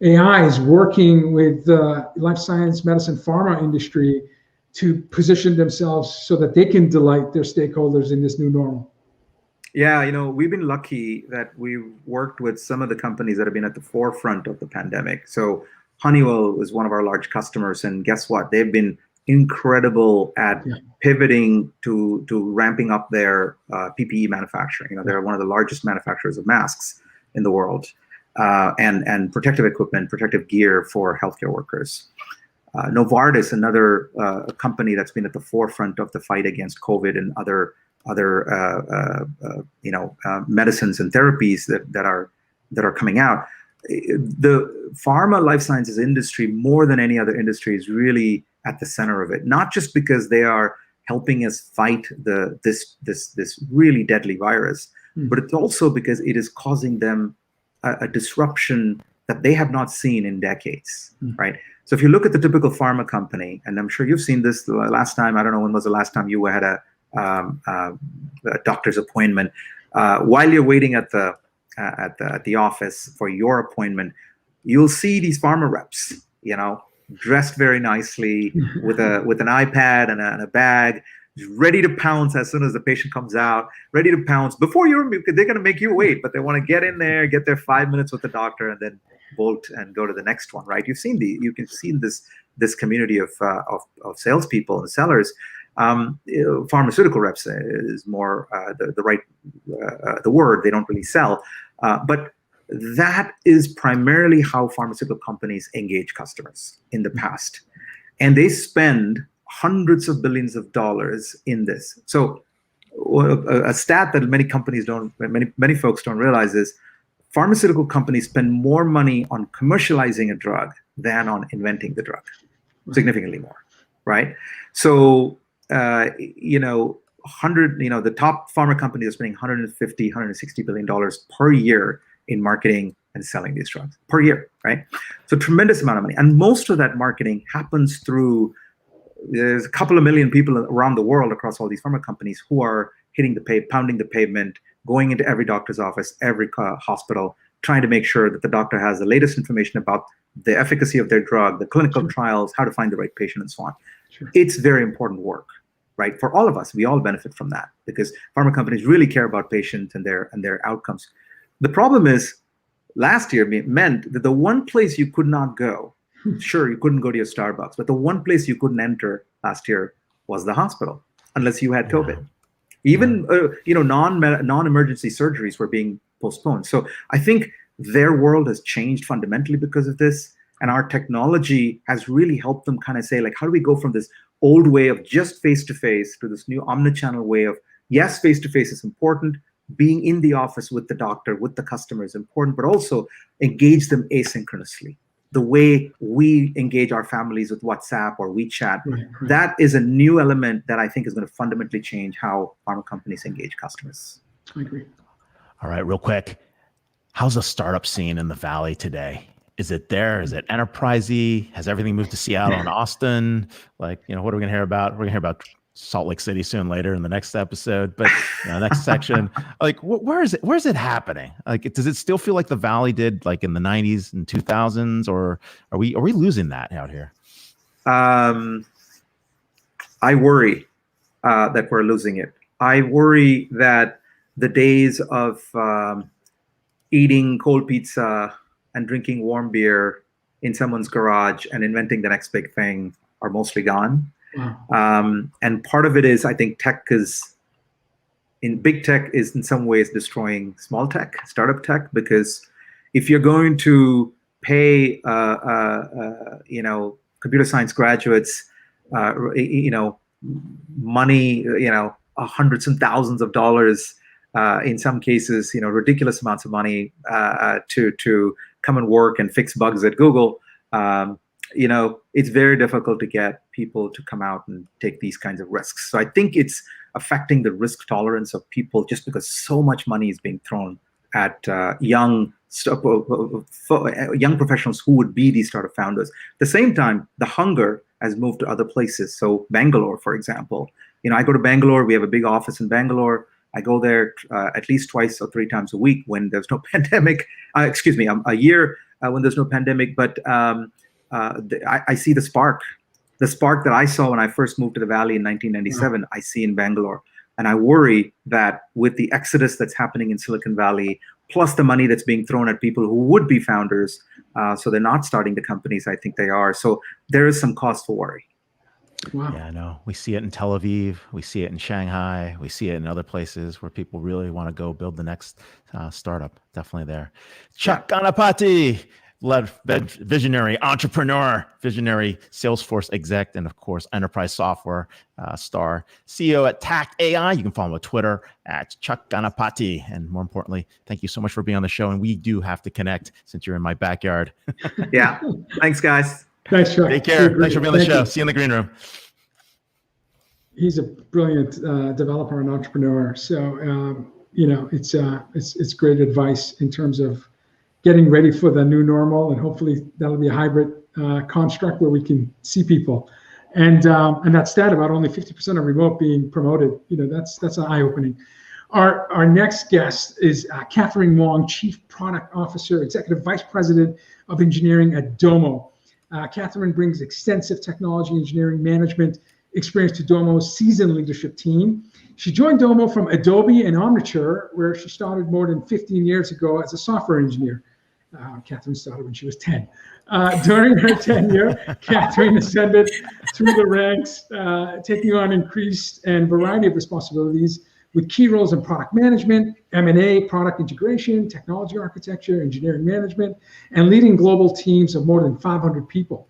AI is working with the life science, medicine, pharma industry to position themselves so that they can delight their stakeholders in this new normal? Yeah, we've been lucky that we've worked with some of the companies that have been at the forefront of the pandemic. So Honeywell is one of our large customers, and guess what? They've been incredible at pivoting to ramping up their PPE manufacturing. They're one of the largest manufacturers of masks in the world, and protective equipment, protective gear for healthcare workers. Novartis, another company that's been at the forefront of the fight against COVID and other medicines and therapies that are coming out. The pharma life sciences industry, more than any other industry, is really at the center of it. Not just because they are helping us fight this really deadly virus, but it's also because it is causing them a disruption that they have not seen in decades, right? So if you look at the typical pharma company, and I'm sure you've seen this the last time, I don't know when was the last time you had a doctor's appointment. While you're waiting at the office for your appointment, you'll see these pharma reps, dressed very nicely with an iPad and a bag, ready to pounce as soon as the patient comes out, ready to pounce before they're going to make you wait, but they want to get in there, get their 5 minutes with the doctor, and then bolt and go to the next one, right? You can see this community of salespeople and sellers. Pharmaceutical reps is more the word. They don't really sell, but that is primarily how pharmaceutical companies engage customers in the past, and they spend hundreds of billions of dollars in this. So a stat that many folks don't realize is pharmaceutical companies spend more money on commercializing a drug than on inventing the drug, significantly more, right? So the top pharma companies are spending $160 billion per year in marketing and selling these drugs per year, right? So tremendous amount of money, and most of that marketing happens through. There's a couple of million people around the world across all these pharma companies who are pounding the pavement, going into every doctor's office, every hospital, trying to make sure that the doctor has the latest information about the efficacy of their drug, the clinical trials, how to find the right patient, and so on. It's very important work, right? For all of us, we all benefit from that because pharma companies really care about patients and their outcomes. The problem is, last year meant that the one place you could not go, sure, you couldn't go to your Starbucks, but the one place you couldn't enter last year was the hospital, unless you had COVID. Even non-emergency surgeries were being postponed. So I think their world has changed fundamentally because of this, and our technology has really helped them kind of say, like, how do we go from this old way of just face-to-face to this new omnichannel way of, yes, face-to-face is important, being in the office with the doctor, with the customer is important, but also engage them asynchronously. The way we engage our families with WhatsApp or WeChat, that is a new element that I think is going to fundamentally change how pharma companies engage customers. I agree. All right, real quick. How's the startup scene in the Valley today? Is it there? Is it enterprisey? Has everything moved to Seattle and Austin? Like, what are we going to hear about? We're going to hear about Salt Lake City soon later in the next episode, but next section, like where is it? Where's it happening? Like, does it still feel like the Valley did like in the 90s and 2000s, or are we losing that out here? I worry that we're losing it. I worry that the days of eating cold pizza and drinking warm beer in someone's garage and inventing the next big thing are mostly gone. Wow. And part of it is, I think big tech is in some ways destroying small tech, startup tech, because if you're going to pay, computer science graduates, money, hundreds and thousands of dollars, in some cases, ridiculous amounts of money to come and work and fix bugs at Google, it's very difficult to get people to come out and take these kinds of risks. So I think it's affecting the risk tolerance of people just because so much money is being thrown at young professionals who would be these startup founders. At the same time, the hunger has moved to other places. So Bangalore, for example, I go to Bangalore. We have a big office in Bangalore. I go there at least twice or three times a week when there's no pandemic. A year when there's no pandemic. But I see the spark that I saw when I first moved to the Valley in 1997, I see in Bangalore. And I worry that with the exodus that's happening in Silicon Valley, plus the money that's being thrown at people who would be founders, so they're not starting the companies I think they are. So there is some cause for worry. Wow. Yeah, I know. We see it in Tel Aviv. We see it in Shanghai. We see it in other places where people really want to go build the next startup. Definitely there. Chuck Ganapathi, visionary entrepreneur, visionary Salesforce exec, and of course, enterprise software star, CEO at Tact Ai. You can follow him on Twitter at Chuck Ganapathi. And more importantly, thank you so much for being on the show. And we do have to connect since you're in my backyard. Yeah. Thanks, guys. Thanks, Chuck. Take care. Thanks for being on the show. See you in the green room. He's a brilliant developer and entrepreneur. So, it's great advice in terms of getting ready for the new normal, and hopefully that'll be a hybrid construct where we can see people. And that stat about only 50% of remote being promoted, that's an eye-opening. Our next guest is Catherine Wong, Chief Product Officer, Executive Vice President of Engineering at Domo. Catherine brings extensive technology engineering management experience to Domo's seasoned leadership team. She joined Domo from Adobe and Omniture, where she started more than 15 years ago as a software engineer. Catherine started when she was 10. During her tenure, Catherine ascended through the ranks, taking on increased and variety of responsibilities with key roles in product management, M&A, product integration, technology architecture, engineering management, and leading global teams of more than 500 people.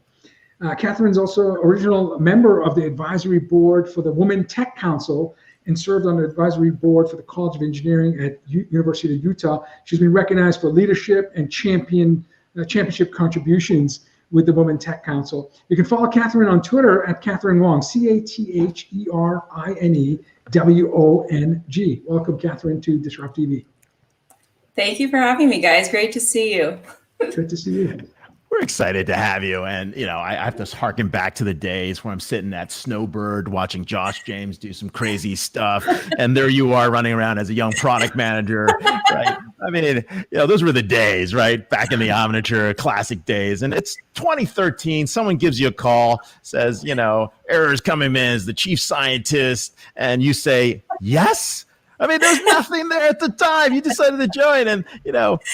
Catherine's also original member of the advisory board for the Women Tech Council and served on the advisory board for the College of Engineering at University of Utah. She's been recognized for leadership and championship contributions with the Women Tech Council. You can follow Catherine on Twitter at Catherine Wong, CatherineWong. Welcome, Catherine, to DisrupTV. Thank you for having me, guys. Great to see you. Good to see you. We're excited to have you. And, I have to harken back to the days where I'm sitting at Snowbird watching Josh James do some crazy stuff. And there you are running around as a young product manager, right? I mean, those were the days, right? Back in the Omniture classic days. And it's 2013. Someone gives you a call, says, errors coming in as the chief scientist. And you say, yes. I mean, there's nothing there at the time. You decided to join, and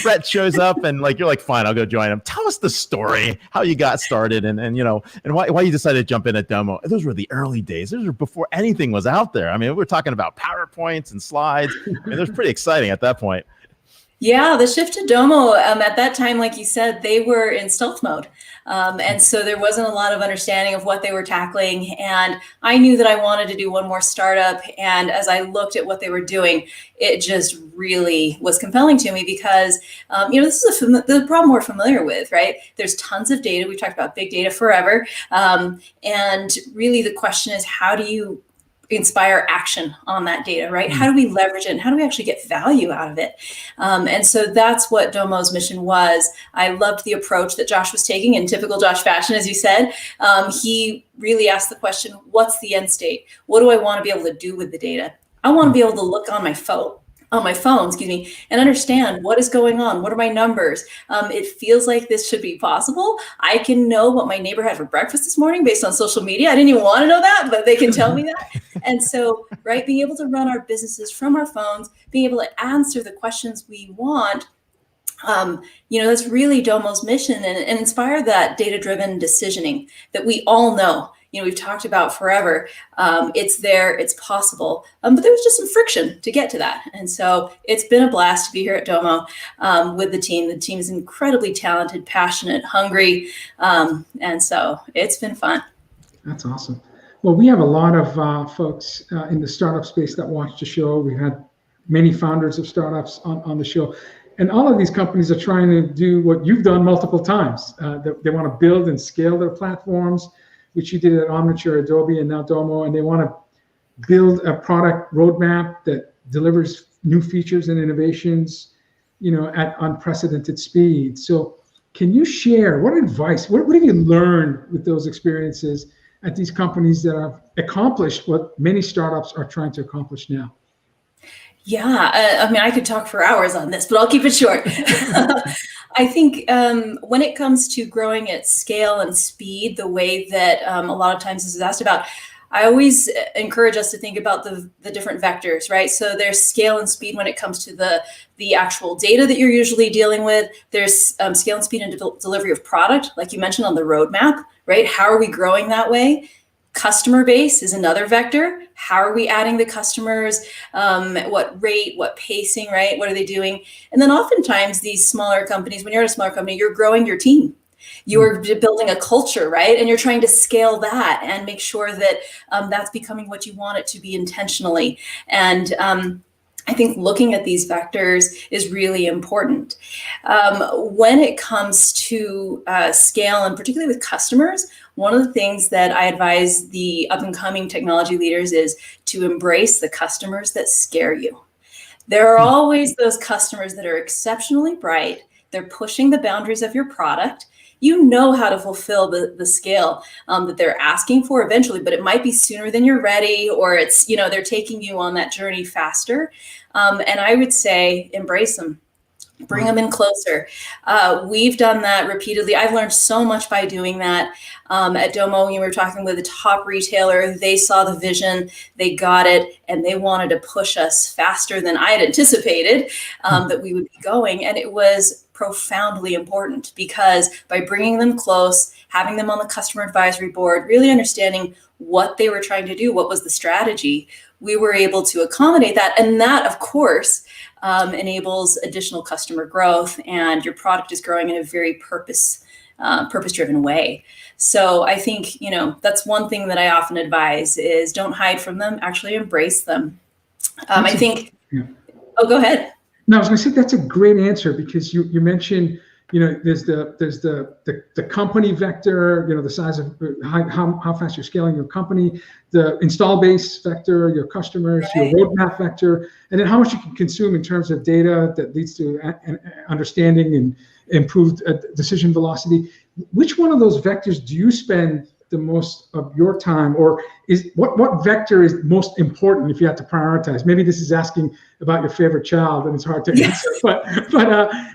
Brett shows up, and you're like, fine, I'll go join him. Tell us the story, how you got started, and why you decided to jump in at Domo. Those were the early days. Those were before anything was out there. I mean, we're talking about PowerPoints and slides. I mean, it was pretty exciting at that point. Yeah, the shift to Domo at that time, like you said, they were in stealth mode. And so there wasn't a lot of understanding of what they were tackling. And I knew that I wanted to do one more startup. And as I looked at what they were doing, it just really was compelling to me because, this is the problem we're familiar with, right? There's tons of data. We've talked about big data forever. And really the question is, how do you inspire action on that data, right? How do we leverage it and how do we actually get value out of it? And so that's what Domo's mission was. I loved the approach that Josh was taking in typical Josh fashion, as you said. He really asked the question, what's the end state? What do I want to be able to do with the data? I want to be able to look on my phone, and understand what is going on. What are my numbers? It feels like this should be possible. I can know what my neighbor had for breakfast this morning based on social media. I didn't even want to know that, but they can tell me that. And so, right, being able to run our businesses from our phones, being able to answer the questions we want, that's really Domo's mission, and inspire that data-driven decisioning that we all know. We've talked about forever. It's there, it's possible, but there was just some friction to get to that. And so it's been a blast to be here at Domo with the team. The team is incredibly talented, passionate, hungry. And so it's been fun. That's awesome. Well, we have a lot of folks in the startup space that watch the show. We've had many founders of startups on the show. And all of these companies are trying to do what you've done multiple times. They want to build and scale their platforms, which you did at Omniture, Adobe, and now Domo, and they want to build a product roadmap that delivers new features and innovations, at unprecedented speed. So can you share what advice, what have you learned with those experiences at these companies that have accomplished what many startups are trying to accomplish now? Yeah, I could talk for hours on this, but I'll keep it short. I think when it comes to growing at scale and speed, the way that a lot of times this is asked about, I always encourage us to think about the different vectors, right? So there's scale and speed when it comes to the actual data that you're usually dealing with. There's scale and speed in delivery of product, like you mentioned on the roadmap, right? How are we growing that way? Customer base is another vector. How are we adding the customers? What rate, what pacing, right? What are they doing? And then oftentimes these smaller companies, when you're at a smaller company, you're growing your team. You're building a culture, right? And you're trying to scale that and make sure that that's becoming what you want it to be intentionally. And I think looking at these vectors is really important. When it comes to scale, and particularly with customers, one of the things that I advise the up-and-coming technology leaders is to embrace the customers that scare you. There are always those customers that are exceptionally bright. They're pushing the boundaries of your product. You know how to fulfill the scale that they're asking for eventually, but it might be sooner than you're ready, or it's, they're taking you on that journey faster. And I would say embrace them. Bring them in closer. We've done that repeatedly. I've learned so much by doing that. At Domo, we were talking with a top retailer. They saw the vision, they got it, and they wanted to push us faster than I had anticipated that we would be going. And it was profoundly important because by bringing them close, having them on the customer advisory board, really understanding what they were trying to do, what was the strategy, we were able to accommodate that. And that, of course, enables additional customer growth, and your product is growing in a very purpose-driven way. So I think, that's one thing that I often advise is don't hide from them, actually embrace them. I think, Oh, go ahead. No, I was going to say that's a great answer, because you mentioned, there's the company vector, the size of how fast you're scaling your company, the install base vector, your customers, right, your roadmap vector, and then how much you can consume in terms of data that leads to understanding and improved decision velocity. Which one of those vectors do you spend the most of your time, or is what vector is most important if you have to prioritize? Maybe this is asking about your favorite child and it's hard to answer, but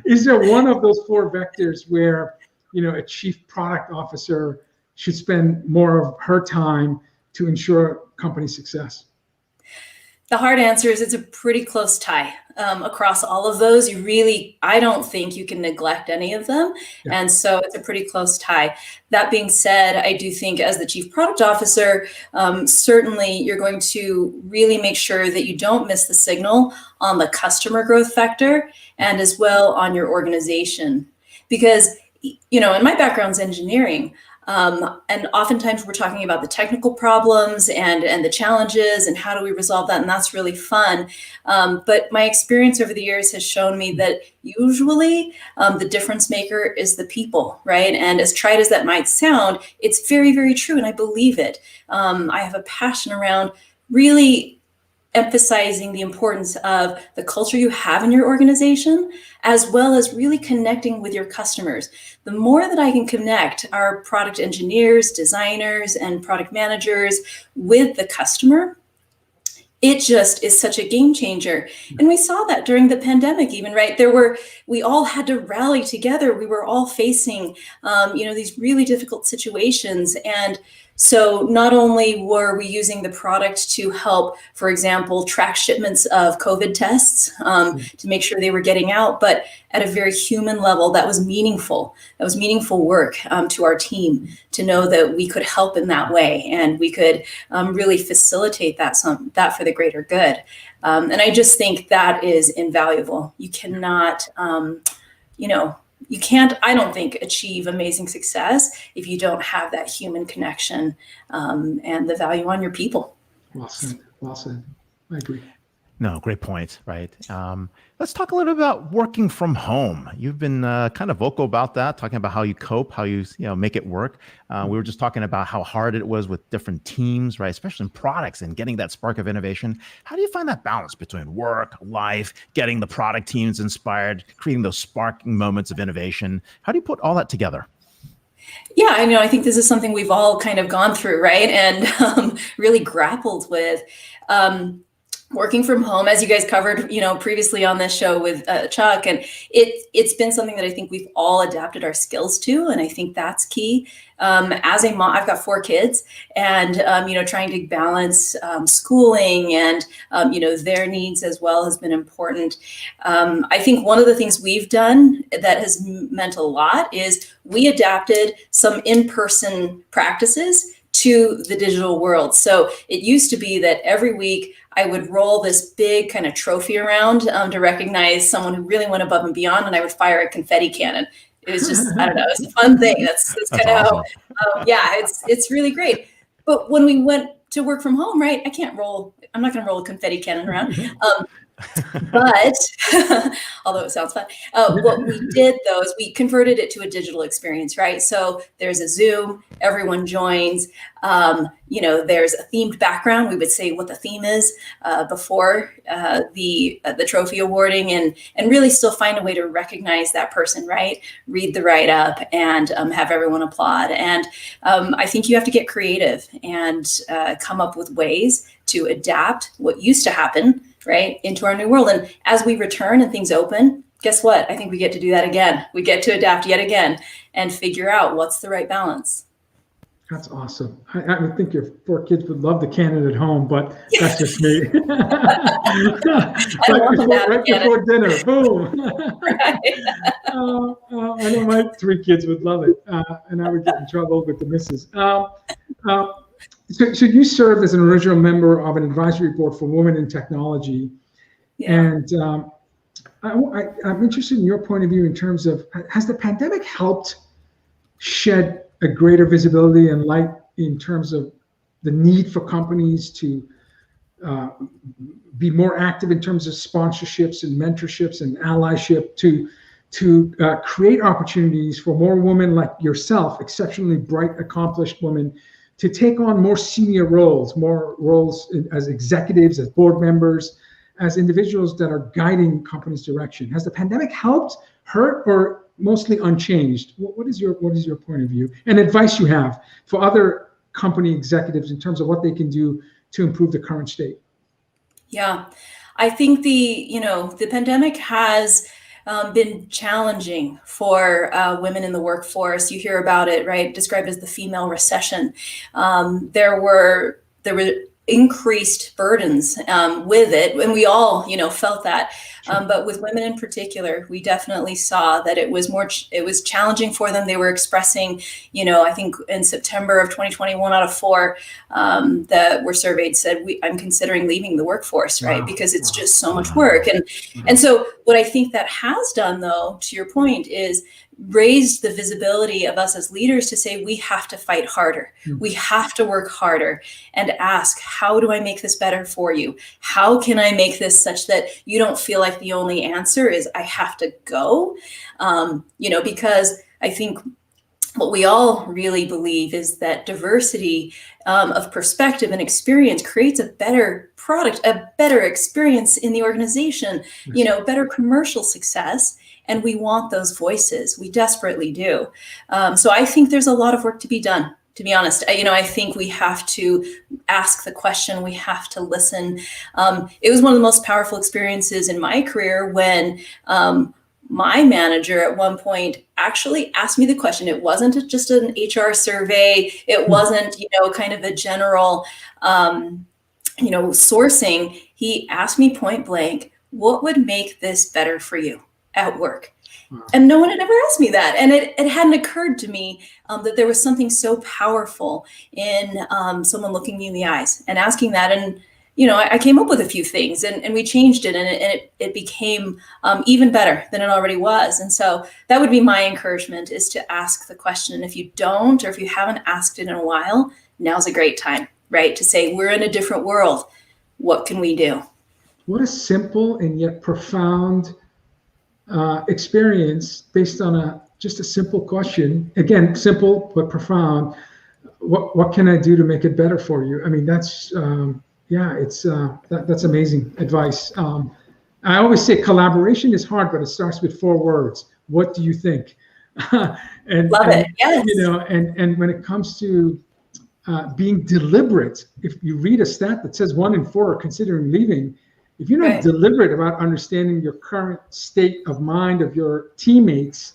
is there one of those four vectors where a chief product officer should spend more of her time to ensure company success? The hard answer is it's a pretty close tie across all of those. I don't think you can neglect any of them. Yeah. And so it's a pretty close tie. That being said, I do think as the chief product officer, certainly you're going to really make sure that you don't miss the signal on the customer growth vector and as well on your organization. Because, in my background's engineering, and oftentimes we're talking about the technical problems and the challenges and how do we resolve that, and that's really fun. But my experience over the years has shown me that usually the difference maker is the people, right? And as trite as that might sound, it's very, very true, and I believe it. I have a passion around really emphasizing the importance of the culture you have in your organization, as well as really connecting with your customers. The more that I can connect our product engineers, designers, and product managers with the customer, it just is such a game changer. And we saw that during the pandemic even, right? We all had to rally together. We were all facing, these really difficult situations. And so not only were we using the product to help, for example, track shipments of COVID tests to make sure they were getting out, but at a very human level, that was meaningful. That was meaningful work to our team to know that we could help in that way, and we could really facilitate that for the greater good. And I just think that is invaluable. You cannot, you can't, I don't think, achieve amazing success if you don't have that human connection and the value on your people. Well said. Well said. I agree. No, great point. Right. Let's talk a little bit about working from home. You've been kind of vocal about that, talking about how you cope, how you make it work. We were just talking about how hard it was with different teams, right? Especially in products and getting that spark of innovation. How do you find that balance between work, life, getting the product teams inspired, creating those sparking moments of innovation? How do you put all that together? Yeah, I think this is something we've all kind of gone through, right? And really grappled with. Working from home, as you guys covered, previously on this show with Chuck, and it's been something that I think we've all adapted our skills to, and I think that's key. As a mom, I've got 4 kids, and trying to balance schooling and their needs as well has been important. I think one of the things we've done that has meant a lot is we adapted some in-person practices to the digital world. So it used to be that every week I would roll this big kind of trophy around to recognize someone who really went above and beyond, and I would fire a confetti cannon. It was just, I don't know, it's a fun thing. That's kind of awesome. how, it's really great. But when we went to work from home, right, I'm not going to roll a confetti cannon around. But although it sounds fun, what we did though is we converted it to a digital experience, right? So there's a Zoom, everyone joins, there's a themed background. We would say what the theme is before the trophy awarding, and really still find a way to recognize that person, right? Read the write-up and have everyone applaud. And I think you have to get creative and come up with ways to adapt what used to happen, right, into our new world. And as we return and things open, guess what? I think we get to do that again. We get to adapt yet again and figure out what's the right balance. That's awesome. I would think your 4 kids would love the cannon at home, but that's just me. right before dinner, boom. Right. I know my 3 kids would love it, and I would get in trouble with the missus. So you served as an original member of an advisory board for Women in Technology. Yeah. And I'm interested in your point of view in terms of, has the pandemic helped shed a greater visibility and light in terms of the need for companies to be more active in terms of sponsorships and mentorships and allyship to create opportunities for more women like yourself, exceptionally bright, accomplished women, to take on more senior roles, more roles as executives, as board members, as individuals that are guiding companies' direction? Has the pandemic helped, hurt, or mostly unchanged? What is your point of view and advice you have for other company executives in terms of what they can do to improve the current state? Yeah, I think the pandemic has been challenging for women in the workforce. You hear about it, right? Described as the female recession. There were increased burdens with it, and we all, felt that. But with women in particular, we definitely saw that it was challenging for them. They were expressing, I think in September of 2021, out of 4 that were surveyed said, I'm considering leaving the workforce, right? Wow. Because it's just so much work. And so what I think that has done, though, to your point, is raised the visibility of us as leaders to say we have to fight harder. We have to work harder and ask, how do I make this better for you? How can I make this such that you don't feel like the only answer is I have to go? Because I think what we all really believe is that diversity of perspective and experience creates a better product, a better experience in the organization, better commercial success. And we want those voices. We desperately do. So I think there's a lot of work to be done. To be honest, I think we have to ask the question. We have to listen. It was one of the most powerful experiences in my career when my manager at one point actually asked me the question. It wasn't just an HR survey. It wasn't, kind of a general, sourcing. He asked me point blank, what would make this better for you at work? And no one had ever asked me that. And it hadn't occurred to me that there was something so powerful in someone looking me in the eyes and asking that. And, I came up with a few things and we changed it, and it became even better than it already was. And so that would be my encouragement, is to ask the question. And if you don't, or if you haven't asked it in a while, now's a great time, right? To say, we're in a different world. What can we do? What a simple and yet profound experience based on just a simple question. Again, simple but profound. What can I do to make it better for you? I mean, that's that's amazing advice. I always say collaboration is hard, but it starts with 4 words. What do you think? and Love it. Yes. And when it comes to being deliberate, if you read a stat that says 1 in 4 are considering leaving, if you're not deliberate about understanding your current state of mind of your teammates,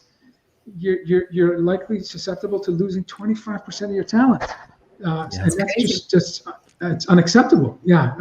you're likely susceptible to losing 25% of your talent. And that's just it's unacceptable. Yeah,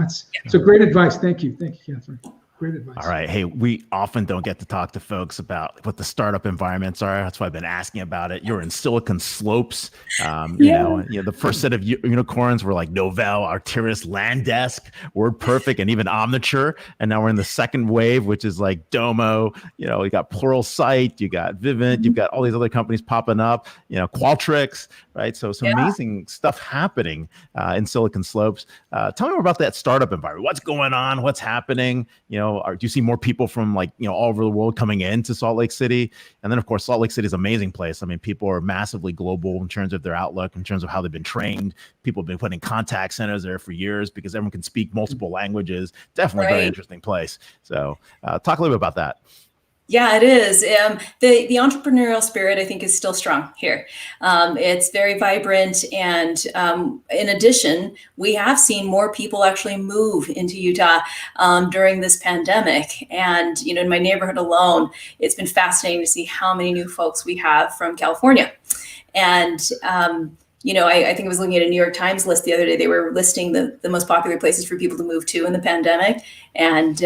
so great advice. Thank you, Catherine. Great advice. All right. Hey, we often don't get to talk to folks about what the startup environments are. That's why I've been asking about it. You're in Silicon Slopes. The first set of unicorns were like Novell, Arteris, Landesk, WordPerfect, and even Omniture. And now we're in the second wave, which is like Domo. You got Pluralsight, you got Vivint, you've got all these other companies popping up. Qualtrics, right? So some amazing stuff happening in Silicon Slopes. Tell me more about that startup environment. What's going on? What's happening? Do you see more people from all over the world coming into Salt Lake City? And then, of course, Salt Lake City is an amazing place. I mean, people are massively global in terms of their outlook, in terms of how they've been trained. People have been putting contact centers there for years because everyone can speak multiple languages. Definitely a very interesting place. So talk a little bit about that. Yeah, it is. The entrepreneurial spirit, I think, is still strong here. It's very vibrant. And in addition, we have seen more people actually move into Utah during this pandemic. And, in my neighborhood alone, it's been fascinating to see how many new folks we have from California. And, I think I was looking at a New York Times list the other day. They were listing the most popular places for people to move to in the pandemic. And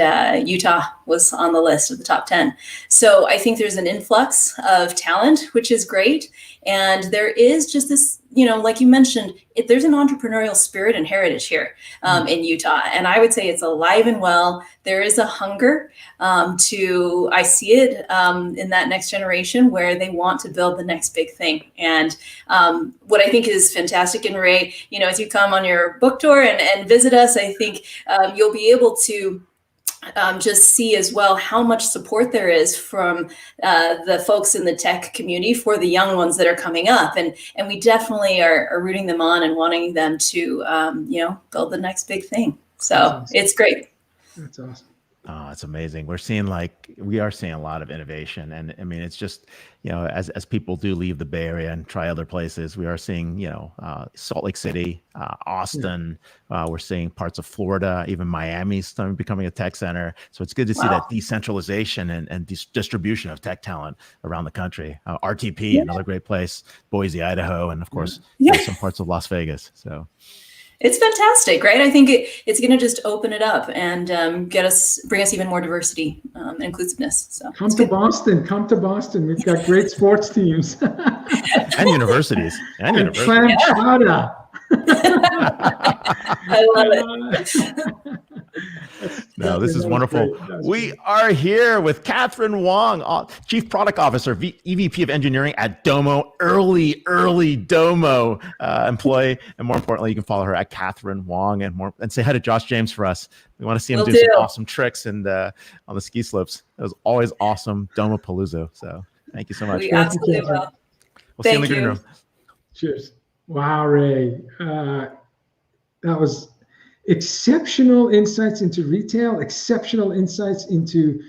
Utah was on the list of the top 10. So I think there's an influx of talent, which is great. And there is just this, like you mentioned, there's an entrepreneurial spirit and heritage here in Utah. And I would say it's alive and well. There is a hunger I see it in that next generation where they want to build the next big thing. And what I think is fantastic, and Ray, as you come on your book tour and visit us, I think you'll be able to just see as well how much support there is from the folks in the tech community for the young ones that are coming up. And we definitely are rooting them on and wanting them to, build the next big thing. So it's great. That's awesome. Oh, it's amazing. We are seeing a lot of innovation. And I mean, it's just, as people do leave the Bay Area and try other places, we are seeing, Salt Lake City, Austin, we're seeing parts of Florida, even Miami's becoming a tech center. So it's good to see that decentralization and distribution of tech talent around the country. RTP, another great place, Boise, Idaho, and of course, some parts of Las Vegas. So it's fantastic, right? I think it's going to just open it up and bring us even more diversity and inclusive-ness. So come to Boston. We've got great sports teams and universities. And clam chowder. I love it. No, this is wonderful. We are here with Catherine Wong, Chief Product Officer, EVP of Engineering at Domo, early Domo employee. And more importantly, you can follow her at Catherine Wong and say hi to Josh James for us. We want to see him do some awesome tricks on the ski slopes. It was always awesome, Domo Palooza. So thank you so much. We absolutely will. Well, see you in Thank the green you. room. Cheers. Wow, Ray. That was exceptional insights into retail, exceptional insights into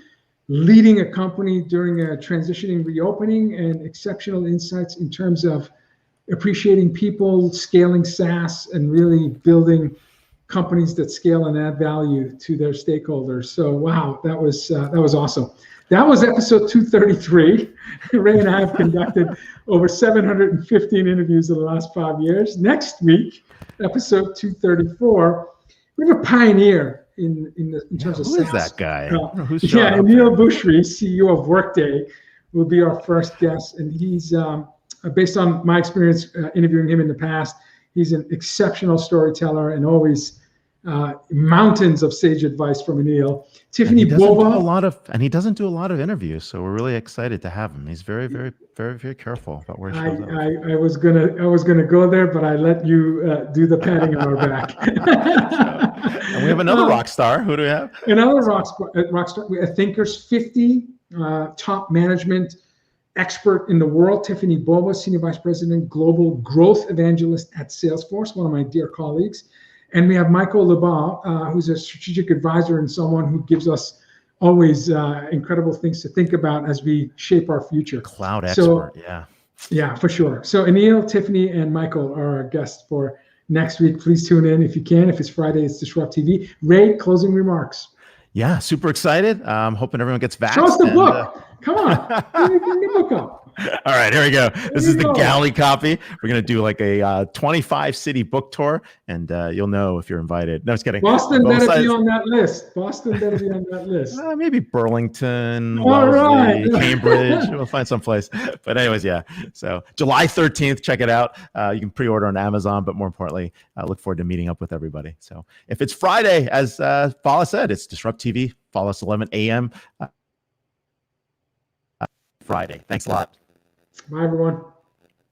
leading a company during a transitioning reopening, and exceptional insights in terms of appreciating people, scaling SaaS, and really building companies that scale and add value to their stakeholders. So wow, that was awesome. That was episode 233. Ray and I have conducted over 715 interviews in the last 5 years. Next week, episode 234, we have a pioneer in terms of Who SaaS. is that guy? I don't know who's showing Yeah, up Anil there. Bushri, CEO of Workday, will be our first guest, and he's based on my experience interviewing him in the past. He's an exceptional storyteller and always mountains of sage advice from Anil. Tiffany And he doesn't do a Bova. lot of interviews, so we're really excited to have him. He's very, very, very, very careful about where he shows up. I was gonna go there, but I let you do the patting on our back. And we have another rock star. Who do we have? Another rock star, a Thinkers 50 top management expert in the world, Tiffany Bova, Senior Vice President, Global Growth Evangelist at Salesforce, one of my dear colleagues. And we have Michael Lebaugh, who's a strategic advisor and someone who gives us always incredible things to think about as we shape our future. Cloud expert, yeah. Yeah, for sure. So Anil, Tiffany, and Michael are our guests for next week. Please tune in if you can. If it's Friday, it's DisrupTV. Ray, closing remarks. Yeah, super excited. I'm hoping everyone gets vaxxed. Show us the book. Come on. Bring the book up. All right, here we go. This is the galley copy. We're going to do like a 25 city book tour, and you'll know if you're invited. No, just kidding. Boston better be on that list. Boston better be on that list. Maybe Burlington, All Wellesley, right. Cambridge. We'll find some place. But anyways, yeah. So July 13th, check it out. You can pre-order on Amazon, but more importantly, I look forward to meeting up with everybody. So if it's Friday, as Vala said, it's DisrupTV. Follow us 11 a.m. Friday. Thanks a lot. Bye, everyone.